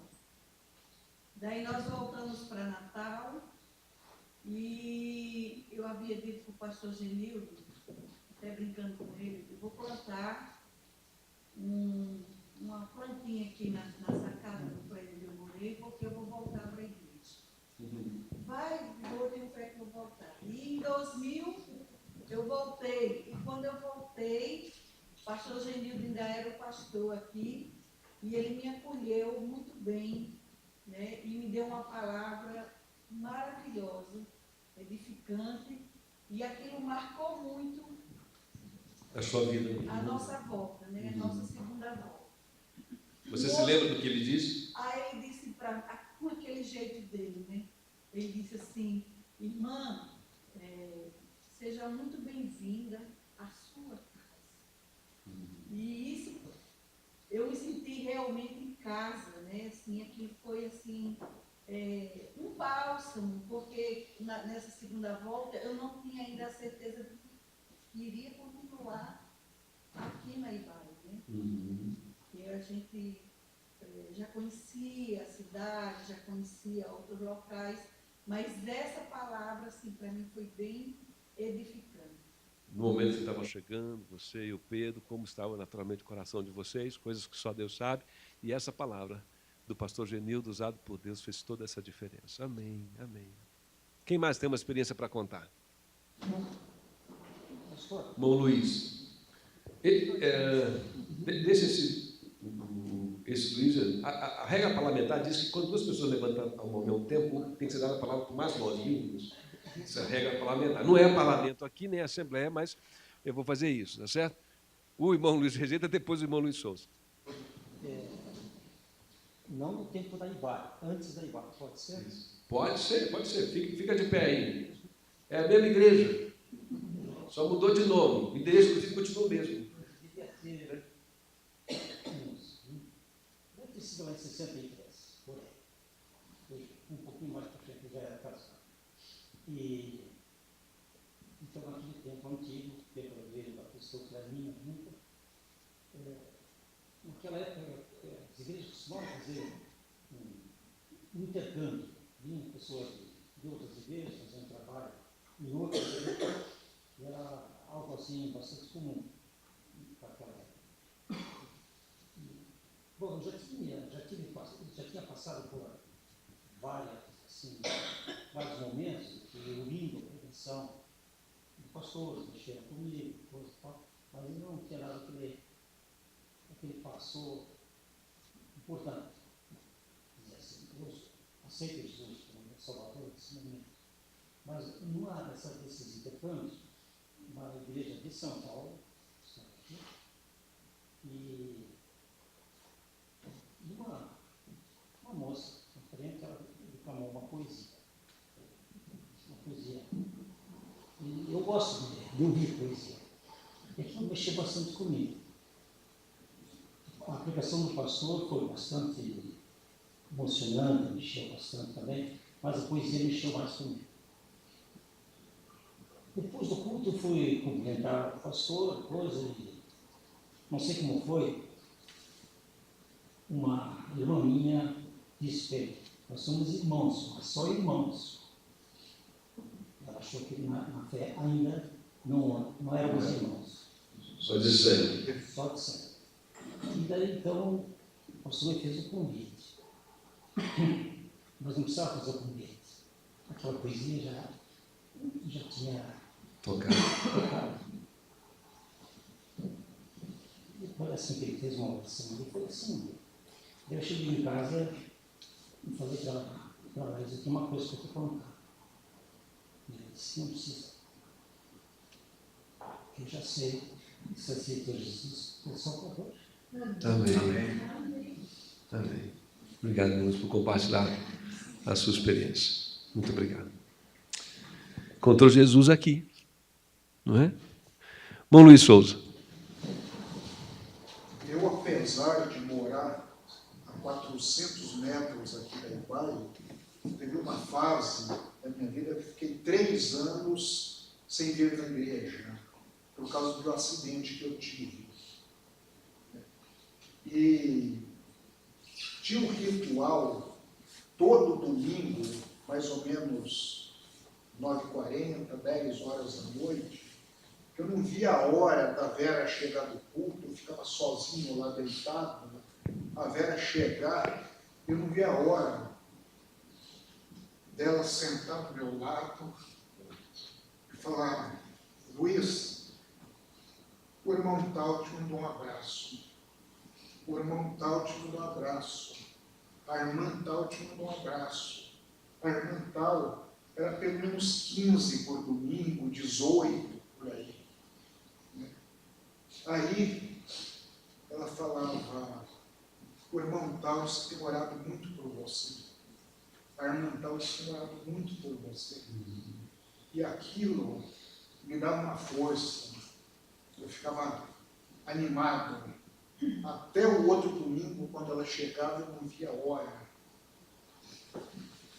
Daí nós voltamos para Natal e eu havia dito para o pastor Genildo, até brincando com ele, eu vou plantar uma plantinha aqui na sacada do prédio onde eu morei, porque eu vou voltar para a igreja. Vou ter fé que eu vou voltar. E em 2000... eu voltei, e quando eu voltei, o pastor Genildo ainda era o pastor aqui, e ele me acolheu muito bem, né, e me deu uma palavra maravilhosa, edificante, e aquilo marcou muito a sua vida. A nossa volta, né, a nossa segunda volta. Você se lembra do que ele disse? Aí ele disse com aquele jeito dele, né, ele disse assim, irmã, seja muito bem-vinda à sua casa. E isso, eu me senti realmente em casa, né? Assim, aquilo foi assim, um bálsamo, porque nessa segunda volta eu não tinha ainda a certeza de que iria continuar aqui na EBAI, né? E a gente já conhecia a cidade, já conhecia outros locais, mas essa palavra, assim, para mim foi bem edificante. No momento que estava chegando, você e o Pedro, como estava naturalmente o coração de vocês, coisas que só Deus sabe, e essa palavra do pastor Genildo, usado por Deus, fez toda essa diferença. Amém, amém. Quem mais tem uma experiência para contar? Irmão Luiz. Deixa esse Luiz, a regra parlamentar diz que quando duas pessoas levantam ao mesmo tempo, tem que ser dada a palavra para o mais longe. Essa é a regra parlamentar. Não é parlamento aqui, nem assembleia, mas eu vou fazer isso, tá certo? O irmão Luiz rejeita, depois o irmão Luiz Souza. Não no tempo da IBAI, antes da IBAI, pode ser? Pode ser. Fica de pé aí. É a mesma igreja. Só mudou de nome. O endereço, inclusive, continua o mesmo. Deve ter sido lá em 63, por aí. Um pouquinho mais para frente, eu já era casado. E então, naquele tempo antigo, pela igreja da pessoa que era minha, nunca, naquela época, as igrejas costumavam fazer um intercâmbio. Vinham pessoas de outras igrejas fazendo trabalho em outras igrejas, e era algo assim bastante comum naquela época. Bom, eu já tinha passado por vários momentos de lindo prevenção de pastores, mexeram comigo, coisa e tal, mas eu não tinha nada aquele passo importante. Dizer assim, eu aceito Jesus como meu Salvador nesse momento. Mas numa desses intercâmbios, uma igreja de São Paulo, aqui, e uma moça na frente, ela declamou uma poesia. E eu gosto de ouvir poesia. E aquilo mexeu bastante comigo. A pregação do pastor foi bastante emocionante, mexeu bastante também, mas a poesia mexeu mais comigo. Depois do culto eu fui cumprimentar o pastor, coisa, e não sei como foi, uma irmã minha disse para ele, nós somos irmãos, mas só irmãos. Ela achou que na fé ainda não éramos irmãos. Só de sangue. Só de sangue. E daí então o pastor me fez o convite. Mas não precisava fazer o convite. Aquela poesia já tinha Tocado. tocado. E foi assim que ele fez uma oração. E foi assim. Eu cheguei em casa e falei para ela, aqui uma coisa que eu estou falando. Ele disse, não precisa. Eu já sei que se aceitou Jesus, é só por hoje. Amém. Amém. Obrigado, irmãos, por compartilhar a sua experiência. Muito obrigado. Encontrou Jesus aqui, não é? Bom, Luiz Souza. Eu, apesar de morar a 400 metros aqui da Iguaí, teve uma fase da minha vida que fiquei 3 anos sem vir na igreja, por causa do acidente que eu tive. E tinha um ritual todo domingo, mais ou menos 9h40, 10 horas da noite, que eu não via a hora da Vera chegar do culto, eu ficava sozinho lá deitado, a Vera chegar, eu não via a hora dela sentar do meu lado e falar, Luiz, o irmão tal te mandou um abraço, o irmão tal te mandou um abraço, a irmã tal te mandou um abraço, a irmã tal era pelo menos 15 por domingo, 18 por aí. Aí ela falava, o irmão tal tem orado muito por você, a irmã tal tem orado muito por você. E aquilo me dava uma força, eu ficava animado. Até o outro domingo, quando ela chegava, eu não via a hora.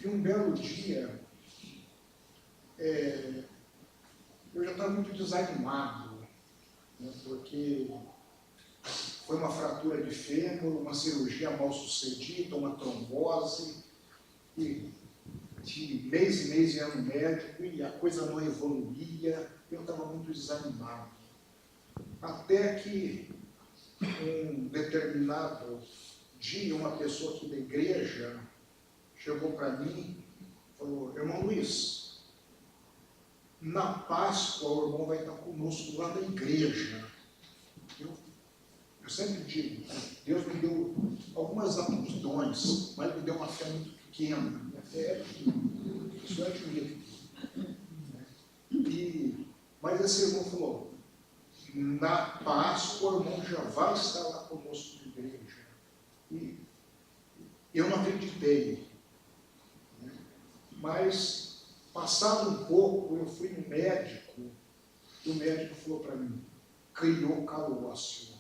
E um belo dia, eu já estava muito desanimado, né, porque foi uma fratura de fêmur, uma cirurgia mal sucedida, uma trombose, e de mês em mês ia no médico e a coisa não evoluía, eu estava muito desanimado. Até que um determinado dia, uma pessoa aqui da igreja chegou para mim e falou, irmão Luiz, na Páscoa o irmão vai estar conosco lá na igreja. Eu sempre digo, Deus me deu algumas aptidões, mas me deu uma fé muito pequena. Minha fé é pequena, isso é admiro. Mas esse irmão falou, na Páscoa o irmão já vai estar lá conosco na igreja. E eu não acreditei. Mas, passado um pouco, eu fui no médico, e o médico falou para mim, criou calócio.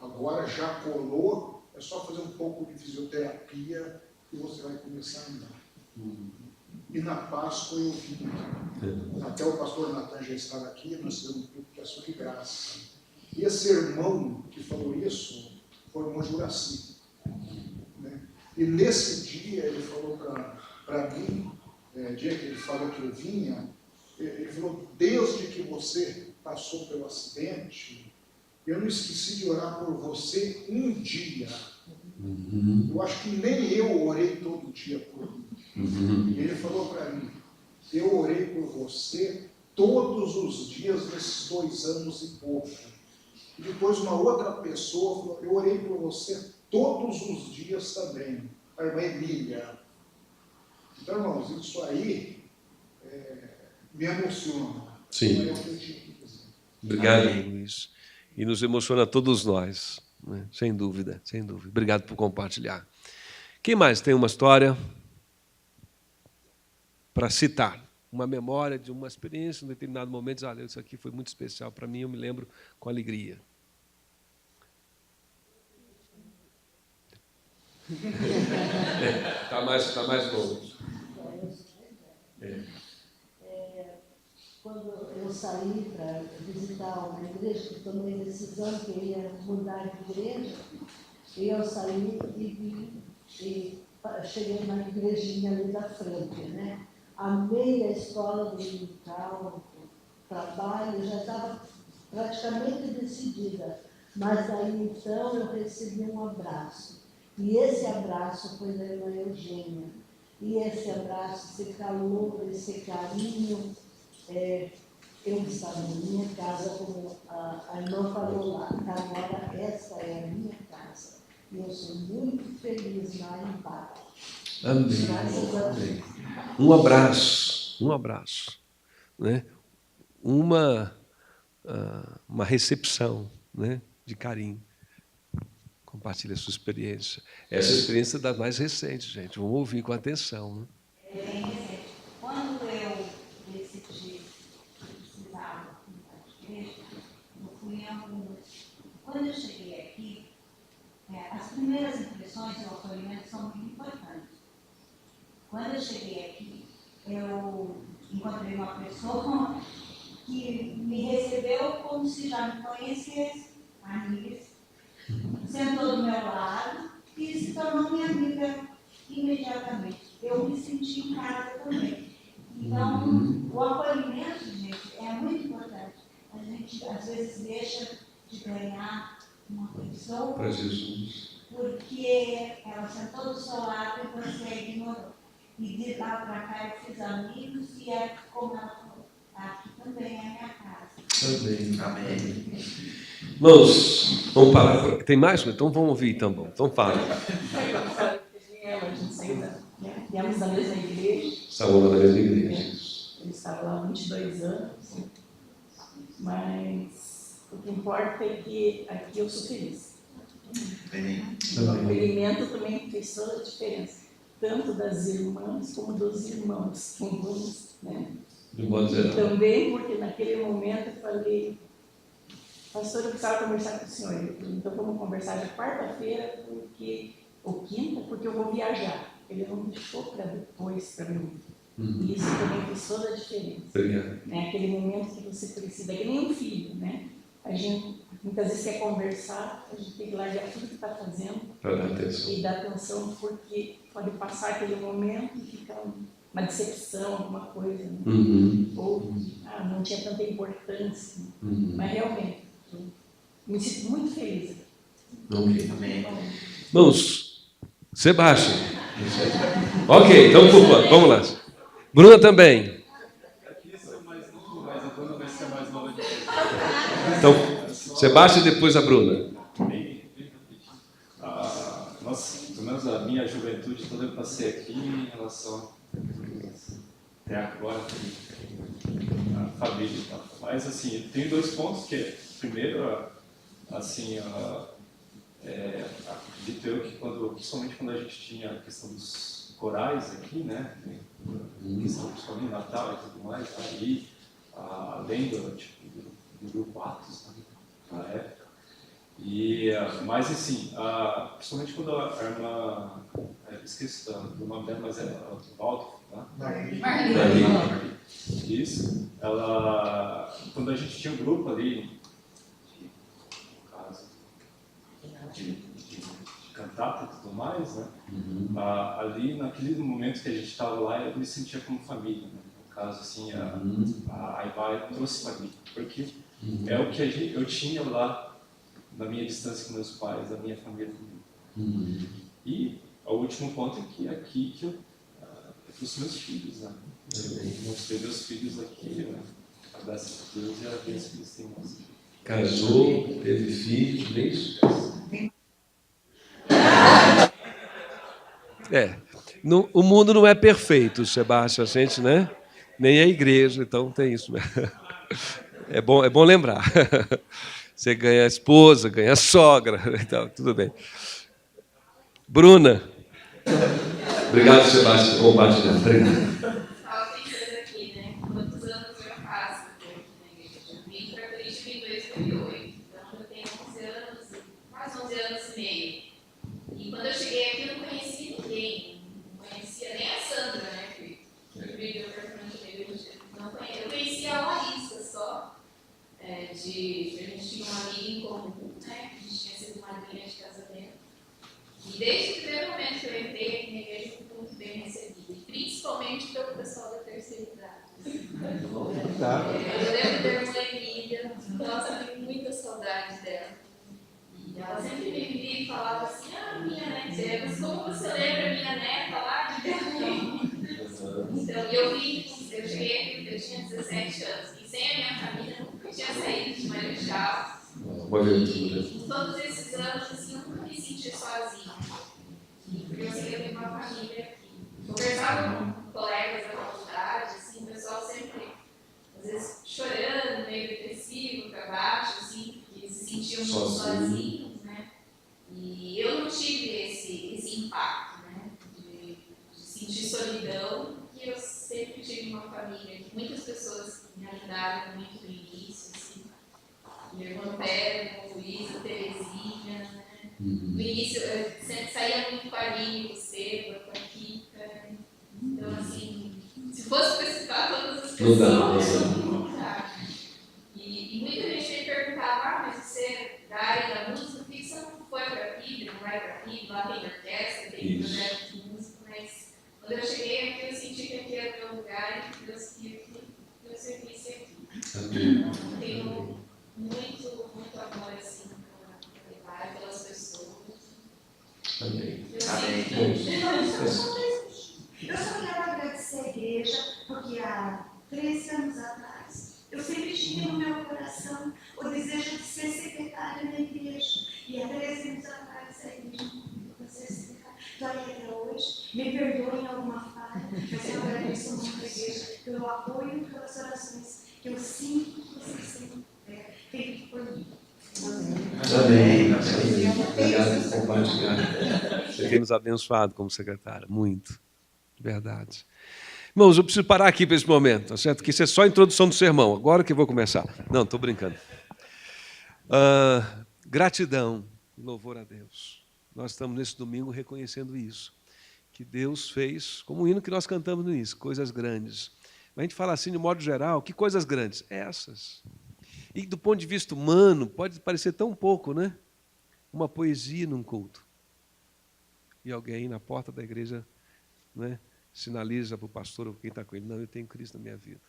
Agora já colou, é só fazer um pouco de fisioterapia e você vai começar a andar. E na Páscoa eu vim. Até o pastor Natan já estava aqui, nós fizemos um culto de ação de graça. E esse irmão que falou isso foi o irmão Juraci. Né? E nesse dia ele falou para mim, dia que ele falou que eu vinha, ele falou, desde que você passou pelo acidente, eu não esqueci de orar por você um dia. Eu acho que nem eu orei todo dia por mim. Ele falou para mim, eu orei por você todos os dias nesses 2 anos e pouco. E depois uma outra pessoa falou, eu orei por você todos os dias também, a irmã Emília. Então, irmãos, isso aí me emociona. Sim. É o que eu tinha que dizer. Obrigado, Luiz. E nos emociona a todos nós, né? Sem dúvida, sem dúvida. Obrigado por compartilhar. Quem mais tem uma história para citar? Uma memória de uma experiência, em um determinado momento, diz, olha, isso aqui foi muito especial para mim, eu me lembro com alegria. Tá mais longe. quando eu saí para visitar uma igreja, que tomei decisão que eu ia mudar de igreja, e eu saí e vim, e cheguei na igrejinha ali da frente, né? Amei a escola dominical, o trabalho, já estava praticamente decidida. Mas daí então eu recebi um abraço. E esse abraço foi da irmã Eugênia. E esse abraço, esse calor, esse carinho, eu estava na minha casa, como a irmã falou lá, agora essa é a minha casa. E eu sou muito feliz lá em Paz. Amém. Graças a Deus. Amém. Um abraço, né? Uma recepção, né? De carinho. Compartilhe a sua experiência. Essa experiência é das mais recentes, gente. Vamos ouvir com atenção, né? É bem recente. Quando eu decidi que precisava mudar de igreja, eu fui em algumas. Quando eu cheguei aqui, as primeiras impressões do acolhimento são muito importantes. Quando eu cheguei aqui, eu encontrei uma pessoa que me recebeu como se já me conhecesse, amigas, sentou do meu lado e se tornou minha amiga imediatamente. Eu me senti em casa também. Então, o acolhimento, gente, é muito importante. A gente, às vezes, deixa de ganhar uma pessoa Para Jesus. porque ela sentou do seu lado e você ignorou. E de lá para cá eu fiz amigos e é como ela falou, aqui também é a minha casa. Amém. Irmãos, vamos parar por aqui. Tem mais? Então vamos ouvir, então. Bom. Então fala. A gente saiu viemos da mesma igreja. Saúde da mesma igreja. Ele estava lá há 22 anos. Mas o que importa é que aqui eu sou feliz. O acolhimento também fez toda a diferença. Tanto das irmãs como dos irmãos. Né? De modo E geral. também porque naquele momento eu falei, pastor, eu precisava conversar com o senhor. Então vamos conversar de quarta-feira, ou quinta, porque eu vou viajar. Ele não deixou para depois para mim. E isso também fez toda a diferença. Obrigado. Aquele momento que você precisa, que nem um filho, né? A gente muitas vezes quer conversar, a gente tem que largar tudo que está fazendo Para dar atenção. e dar atenção, porque pode passar aquele momento e ficar uma decepção, alguma coisa, né? Ou não tinha tanta importância. Mas realmente, eu me sinto muito feliz. Ok. Amém. Irmãos, Sebastião. Ok, então vamos lá. Bruna também. Aqui eu sou mais novo, mas a Bruna vai ser mais nova de todos. Então, Sebastião e depois a Bruna. Bem nossa, pelo menos a minha juventude toda eu passei aqui em relação até agora, a família e tal. Mas, assim, tem dois pontos que, primeiro, assim, acredito eu que principalmente quando a gente tinha a questão dos corais aqui, né, questão principalmente Natal e tudo mais, aí, além do grupo Atos, né, na época, mas assim, principalmente quando a irmã, esqueci do nome dela, mas é o Valdo, né? Marli. Isso, quando a gente tinha um grupo ali, no caso, de cantata e tudo mais, né? Ali, naquele momento que a gente estava lá, eu me sentia como família, né? No caso, assim, a Ibai trouxe família, porque é o que eu tinha lá na minha distância com meus pais, a minha família comigo. E o último ponto é que aqui que eu trouxe meus filhos, né? Eu mostrei meus filhos aqui, né? Graças a Deus e a Deus que eles têm nós. Casou, teve filhos, é isso? O mundo não é perfeito, Sebastião, a gente, né? Nem a igreja, então tem isso. Né? É bom lembrar. Você ganha a esposa, ganha a sogra, então, tudo bem. Bruna. Obrigado, Sebastião, por compartilhar. Obrigado. Estava pensando aqui, né? Quantos anos eu faço aqui na igreja? Eu vim para Curitiba em 2008, então eu tenho 11 anos, quase 11 anos e meio. E quando eu cheguei aqui, eu não conhecia ninguém, não conhecia nem a Sandra, né? Que viveu perto comigo. Eu conhecia a igreja. A gente tinha uma amiga em comum, né? A gente tinha sido madrinha de casamento. E desde o primeiro momento que eu entrei aqui na igreja, eu fui muito bem recebida. E principalmente pelo pessoal da terceira idade. Eu lembro da irmã Emília, nossa, eu tenho muita saudade dela. E ela sempre me via e falava assim, minha neta, mas como você lembra minha neta lá de Belém? Então, eu cheguei aqui, eu tinha 17 anos, e sem a minha família, eu nunca tinha saído de Marechal. E em todos esses anos, assim, eu nunca me senti sozinha. Porque eu sei que eu tenho uma família aqui. Conversava com colegas da faculdade, assim, o pessoal sempre, às vezes, chorando, meio depressivo, para baixo, assim, porque se sentiam muito sozinhos, né? E eu não tive esse impacto, né? De sentir solidão, que eu sempre tive uma família, muitas pessoas que me ajudaram muito no início, assim. Meu irmão Pedro, Luiz, a Terezinha, né? No início, eu sempre saía muito com a Aline, com o Seba, com a Kika. Então, assim, se fosse para citar todas as pessoas, não dá. E muita gente me perguntava, mas você, da área da música, por que você não foi para a PIB, não vai para a PIB, lá tem orquestra, tem projeto de música, mas quando eu cheguei aqui, eu senti que aqui era o meu lugar e que Deus queria que eu servisse aqui. Então, eu tenho muito, muito amor, assim, pelas pessoas. Amém. Eu só quero agradecer a igreja, porque há 13 anos atrás, eu sempre tinha no meu coração o desejo de ser secretária na igreja. E há 13 anos atrás, a igreja me convidou para ser secretária. Estou aí até hoje. Me perdoem alguma falha, mas eu agradeço muito a igreja pelo apoio e pelas orações que eu sinto que vocês têm feito por mim. Amém. Obrigado por compartilhar. Você tem nos abençoado como secretária, muito. De verdade. Irmãos, eu preciso parar aqui para esse momento, tá certo? Que isso é só a introdução do sermão, agora que eu vou começar. Não, estou brincando. Gratidão e louvor a Deus. Nós estamos nesse domingo reconhecendo isso, que Deus fez, como o hino que nós cantamos no início, coisas grandes. Mas a gente fala assim, de modo geral, que coisas grandes? Essas. E do ponto de vista humano, pode parecer tão pouco, né? Uma poesia num culto. E alguém na porta da igreja, né, sinaliza para o pastor ou quem está com ele, não, eu tenho Cristo na minha vida.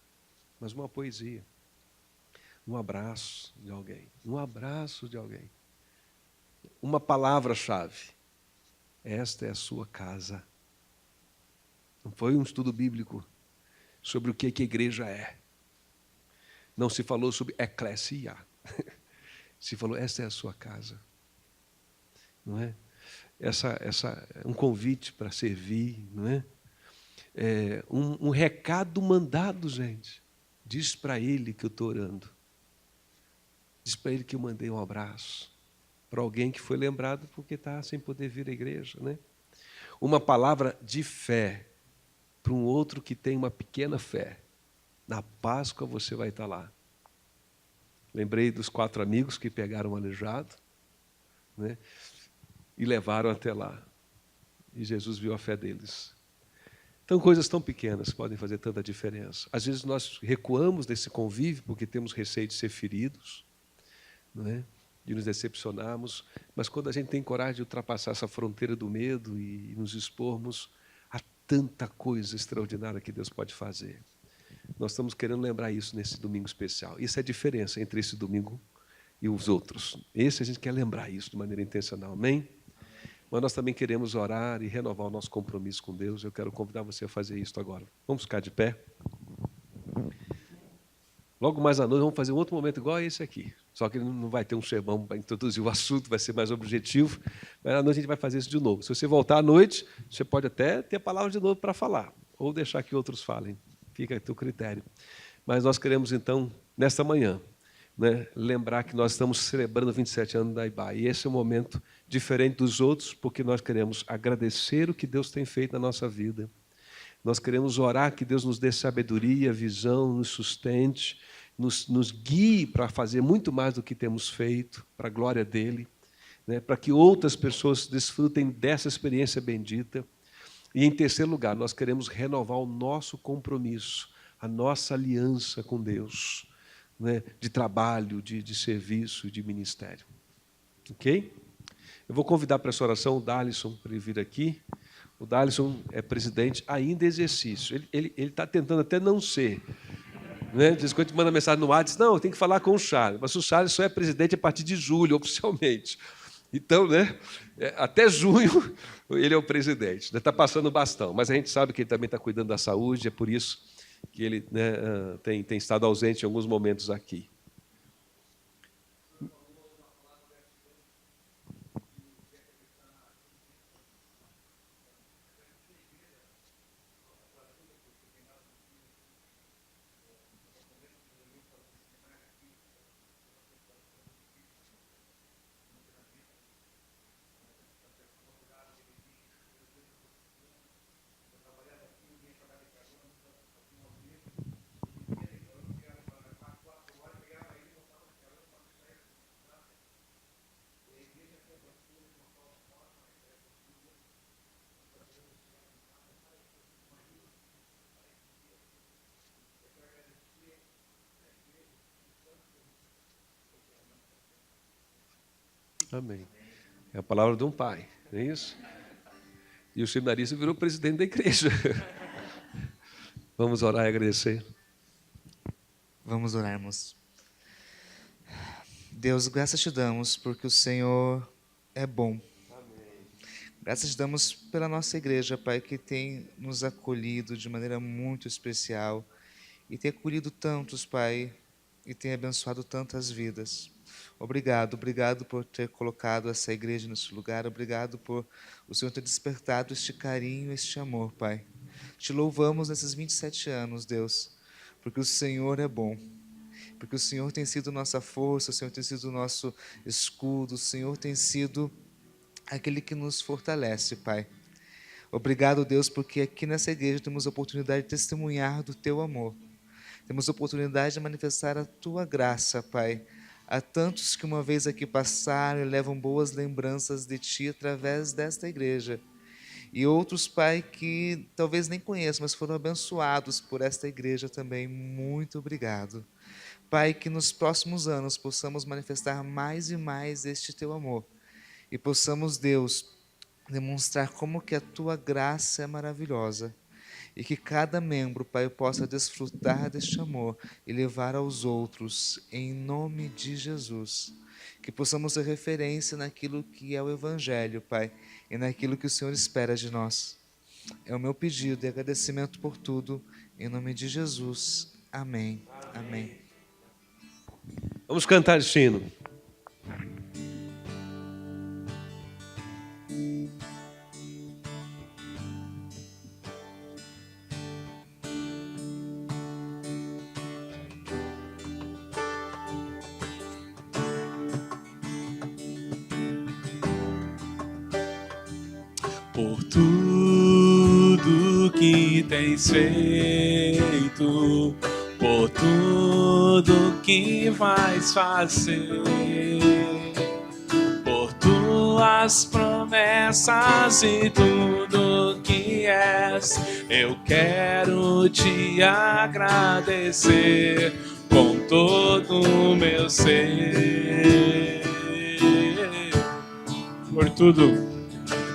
Mas uma poesia. Um abraço de alguém. Um abraço de alguém. Uma palavra-chave. Esta é a sua casa. Não foi um estudo bíblico sobre o que a igreja é. Não se falou sobre eclesia. Se falou, esta é a sua casa. Não é? Um convite para servir, não é? Um recado mandado, gente. Diz para ele que eu estou orando. Diz para ele que eu mandei um abraço. Para alguém que foi lembrado porque está sem poder vir à igreja, né? Uma palavra de fé para um outro que tem uma pequena fé. Na Páscoa você vai estar lá. Lembrei dos 4 amigos que pegaram um aleijado, né, e levaram até lá. E Jesus viu a fé deles. Então, coisas tão pequenas podem fazer tanta diferença. Às vezes nós recuamos desse convívio porque temos receio de ser feridos, não é? De nos decepcionarmos. Mas quando a gente tem coragem de ultrapassar essa fronteira do medo e nos expormos a tanta coisa extraordinária que Deus pode fazer. Nós estamos querendo lembrar isso nesse domingo especial. Isso é a diferença entre esse domingo e os outros. Esse a gente quer lembrar isso de maneira intencional. Amém? Mas nós também queremos orar e renovar o nosso compromisso com Deus. Eu quero convidar você a fazer isso agora. Vamos ficar de pé? Logo mais à noite, vamos fazer um outro momento igual a esse aqui. Só que não vai ter um sermão para introduzir o assunto, vai ser mais objetivo. Mas à noite a gente vai fazer isso de novo. Se você voltar à noite, você pode até ter a palavra de novo para falar. Ou deixar que outros falem. Fica a teu critério. Mas nós queremos, então, nesta manhã, né, lembrar que nós estamos celebrando 27 anos da IBA. E esse é um momento diferente dos outros, porque nós queremos agradecer o que Deus tem feito na nossa vida. Nós queremos orar que Deus nos dê sabedoria, visão, nos sustente, nos guie para fazer muito mais do que temos feito, para a glória dEle, né, para que outras pessoas desfrutem dessa experiência bendita. E, em terceiro lugar, nós queremos renovar o nosso compromisso, a nossa aliança com Deus. né, de trabalho, de serviço, de ministério. Ok? Eu vou convidar para essa oração o Dalisson para ele vir aqui. O Dalisson é presidente ainda em exercício. Ele está tentando até não ser. Né? Diz quando manda mensagem no WhatsApp, não, tem que falar com o Charles. Mas o Charles só é presidente a partir de julho, oficialmente. Então, né, até junho, ele é o presidente. Está passando o bastão. Mas a gente sabe que ele também está cuidando da saúde, é por isso que ele, né, tem estado ausente em alguns momentos aqui. Amém. É a palavra de um pai, não é isso? E o seminarista virou presidente da igreja. Vamos orar e agradecer. Vamos orar, irmãos. Deus, graças te damos porque o Senhor é bom. Graças te damos pela nossa igreja, Pai, que tem nos acolhido de maneira muito especial e tem acolhido tantos, Pai, e tem abençoado tantas vidas. Obrigado por ter colocado essa igreja nesse lugar. Obrigado por o Senhor ter despertado este carinho, este amor, Pai. Te louvamos nesses 27 anos, Deus, porque o Senhor é bom. Porque o Senhor tem sido nossa força, o Senhor tem sido nosso escudo, o Senhor tem sido aquele que nos fortalece, Pai. Obrigado, Deus, porque aqui nessa igreja temos a oportunidade de testemunhar do Teu amor. Temos a oportunidade de manifestar a Tua graça, Pai. Há tantos que uma vez aqui passaram e levam boas lembranças de Ti através desta igreja. E outros, Pai, que talvez nem conheçam, mas foram abençoados por esta igreja também. Muito obrigado. Pai, que nos próximos anos possamos manifestar mais e mais este Teu amor. E possamos, Deus, demonstrar como que a Tua graça é maravilhosa. E que cada membro, Pai, possa desfrutar deste amor e levar aos outros, em nome de Jesus. Que possamos ser referência naquilo que é o Evangelho, Pai, e naquilo que o Senhor espera de nós. É o meu pedido e agradecimento por tudo, em nome de Jesus. Amém. Amém. Vamos cantar esse hino. Por tudo que tens feito, por tudo que vais fazer, por tuas promessas e tudo que és, eu quero te agradecer com todo o meu ser.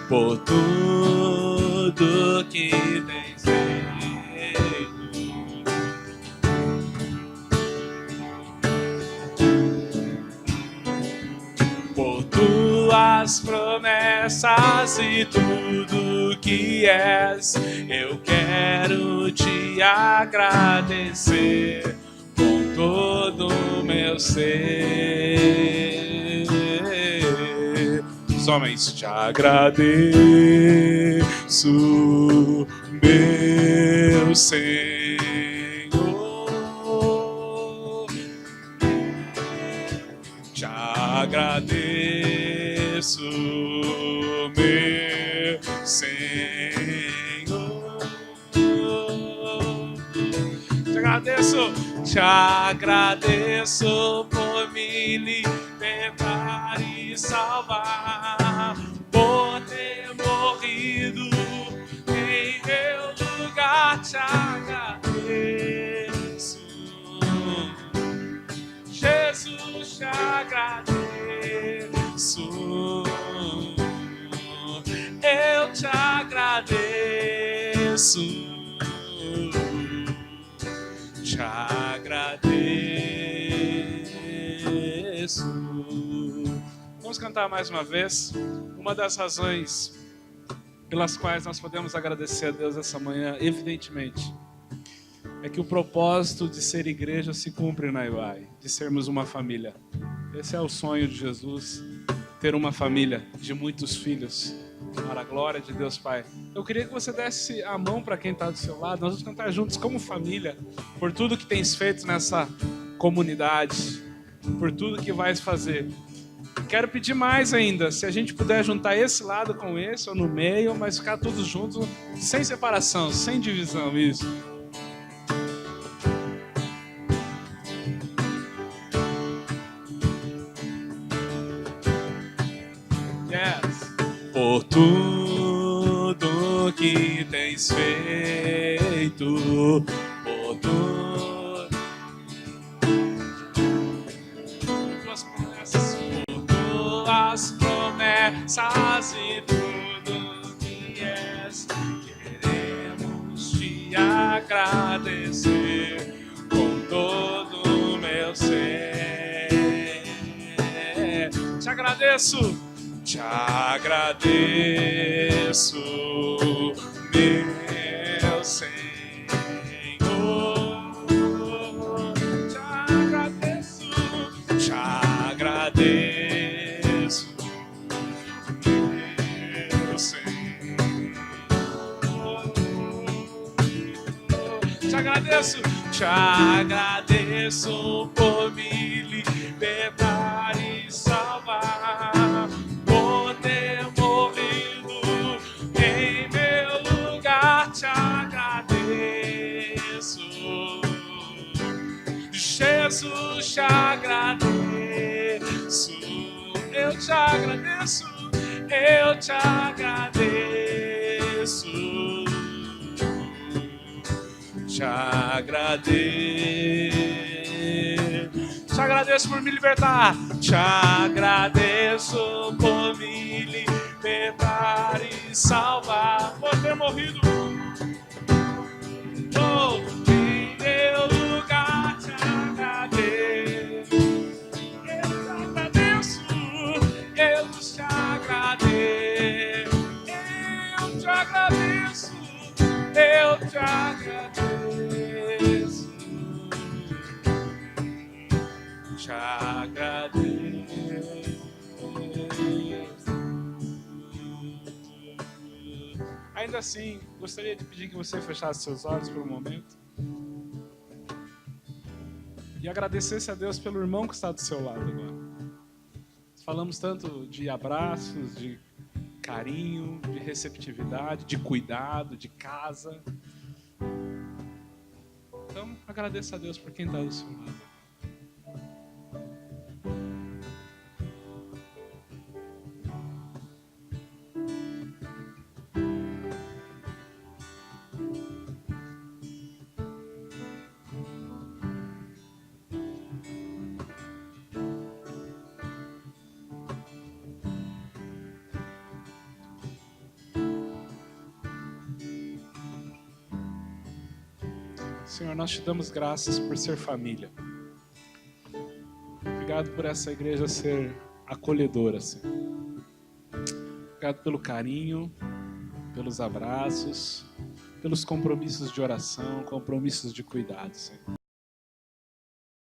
Por tudo que tens feito, por tuas promessas e tudo que és, eu quero te agradecer com todo o meu ser. Somente te agradeço, meu Senhor. Te agradeço, meu Senhor. Te agradeço por me libertar e salvar, por ter morrido em meu lugar. Te agradeço, agradeço. Eu te agradeço. Te agradeço. Vamos cantar mais uma vez. Uma das razões pelas quais nós podemos agradecer a Deus essa manhã, evidentemente, é que o propósito de ser igreja se cumpre na IUAI, de sermos uma família. Esse é o sonho de Jesus, ter uma família de muitos filhos, para a glória de Deus Pai. Eu queria que você desse a mão para quem está do seu lado. Nós vamos cantar juntos como família, por tudo que tens feito nessa comunidade, por tudo que vais fazer. Quero pedir mais ainda, se a gente puder juntar esse lado com esse, ou no meio, mas ficar todos juntos, sem separação, sem divisão, isso. Yes. Por tudo que tens feito, por tudo. Tuas promessas, por tuas promessas e tudo que és, queremos te agradecer com todo o meu ser. Te agradeço. Te agradeço, meu Senhor. Te agradeço, meu Senhor. Te agradeço por me libertar e salvar. Te agradeço, Jesus, te agradeço, eu te agradeço, eu te agradeço, te agradeço por me libertar, te agradeço por me libertar e salvar, por ter morrido. Em meu lugar te agradeço, eu te agradeço, eu te agradeço, eu te agradeço, te agradeço. Ainda assim, gostaria de pedir que você fechasse seus olhos por um momento e agradecesse a Deus pelo irmão que está do seu lado agora. Falamos tanto de abraços, de carinho, de receptividade, de cuidado, de casa. Então, agradeça a Deus por quem está do seu lado. Senhor, nós te damos graças por ser família. Obrigado por essa igreja ser acolhedora, Senhor. Obrigado pelo carinho, pelos abraços, pelos compromissos de oração, compromissos de cuidado, Senhor.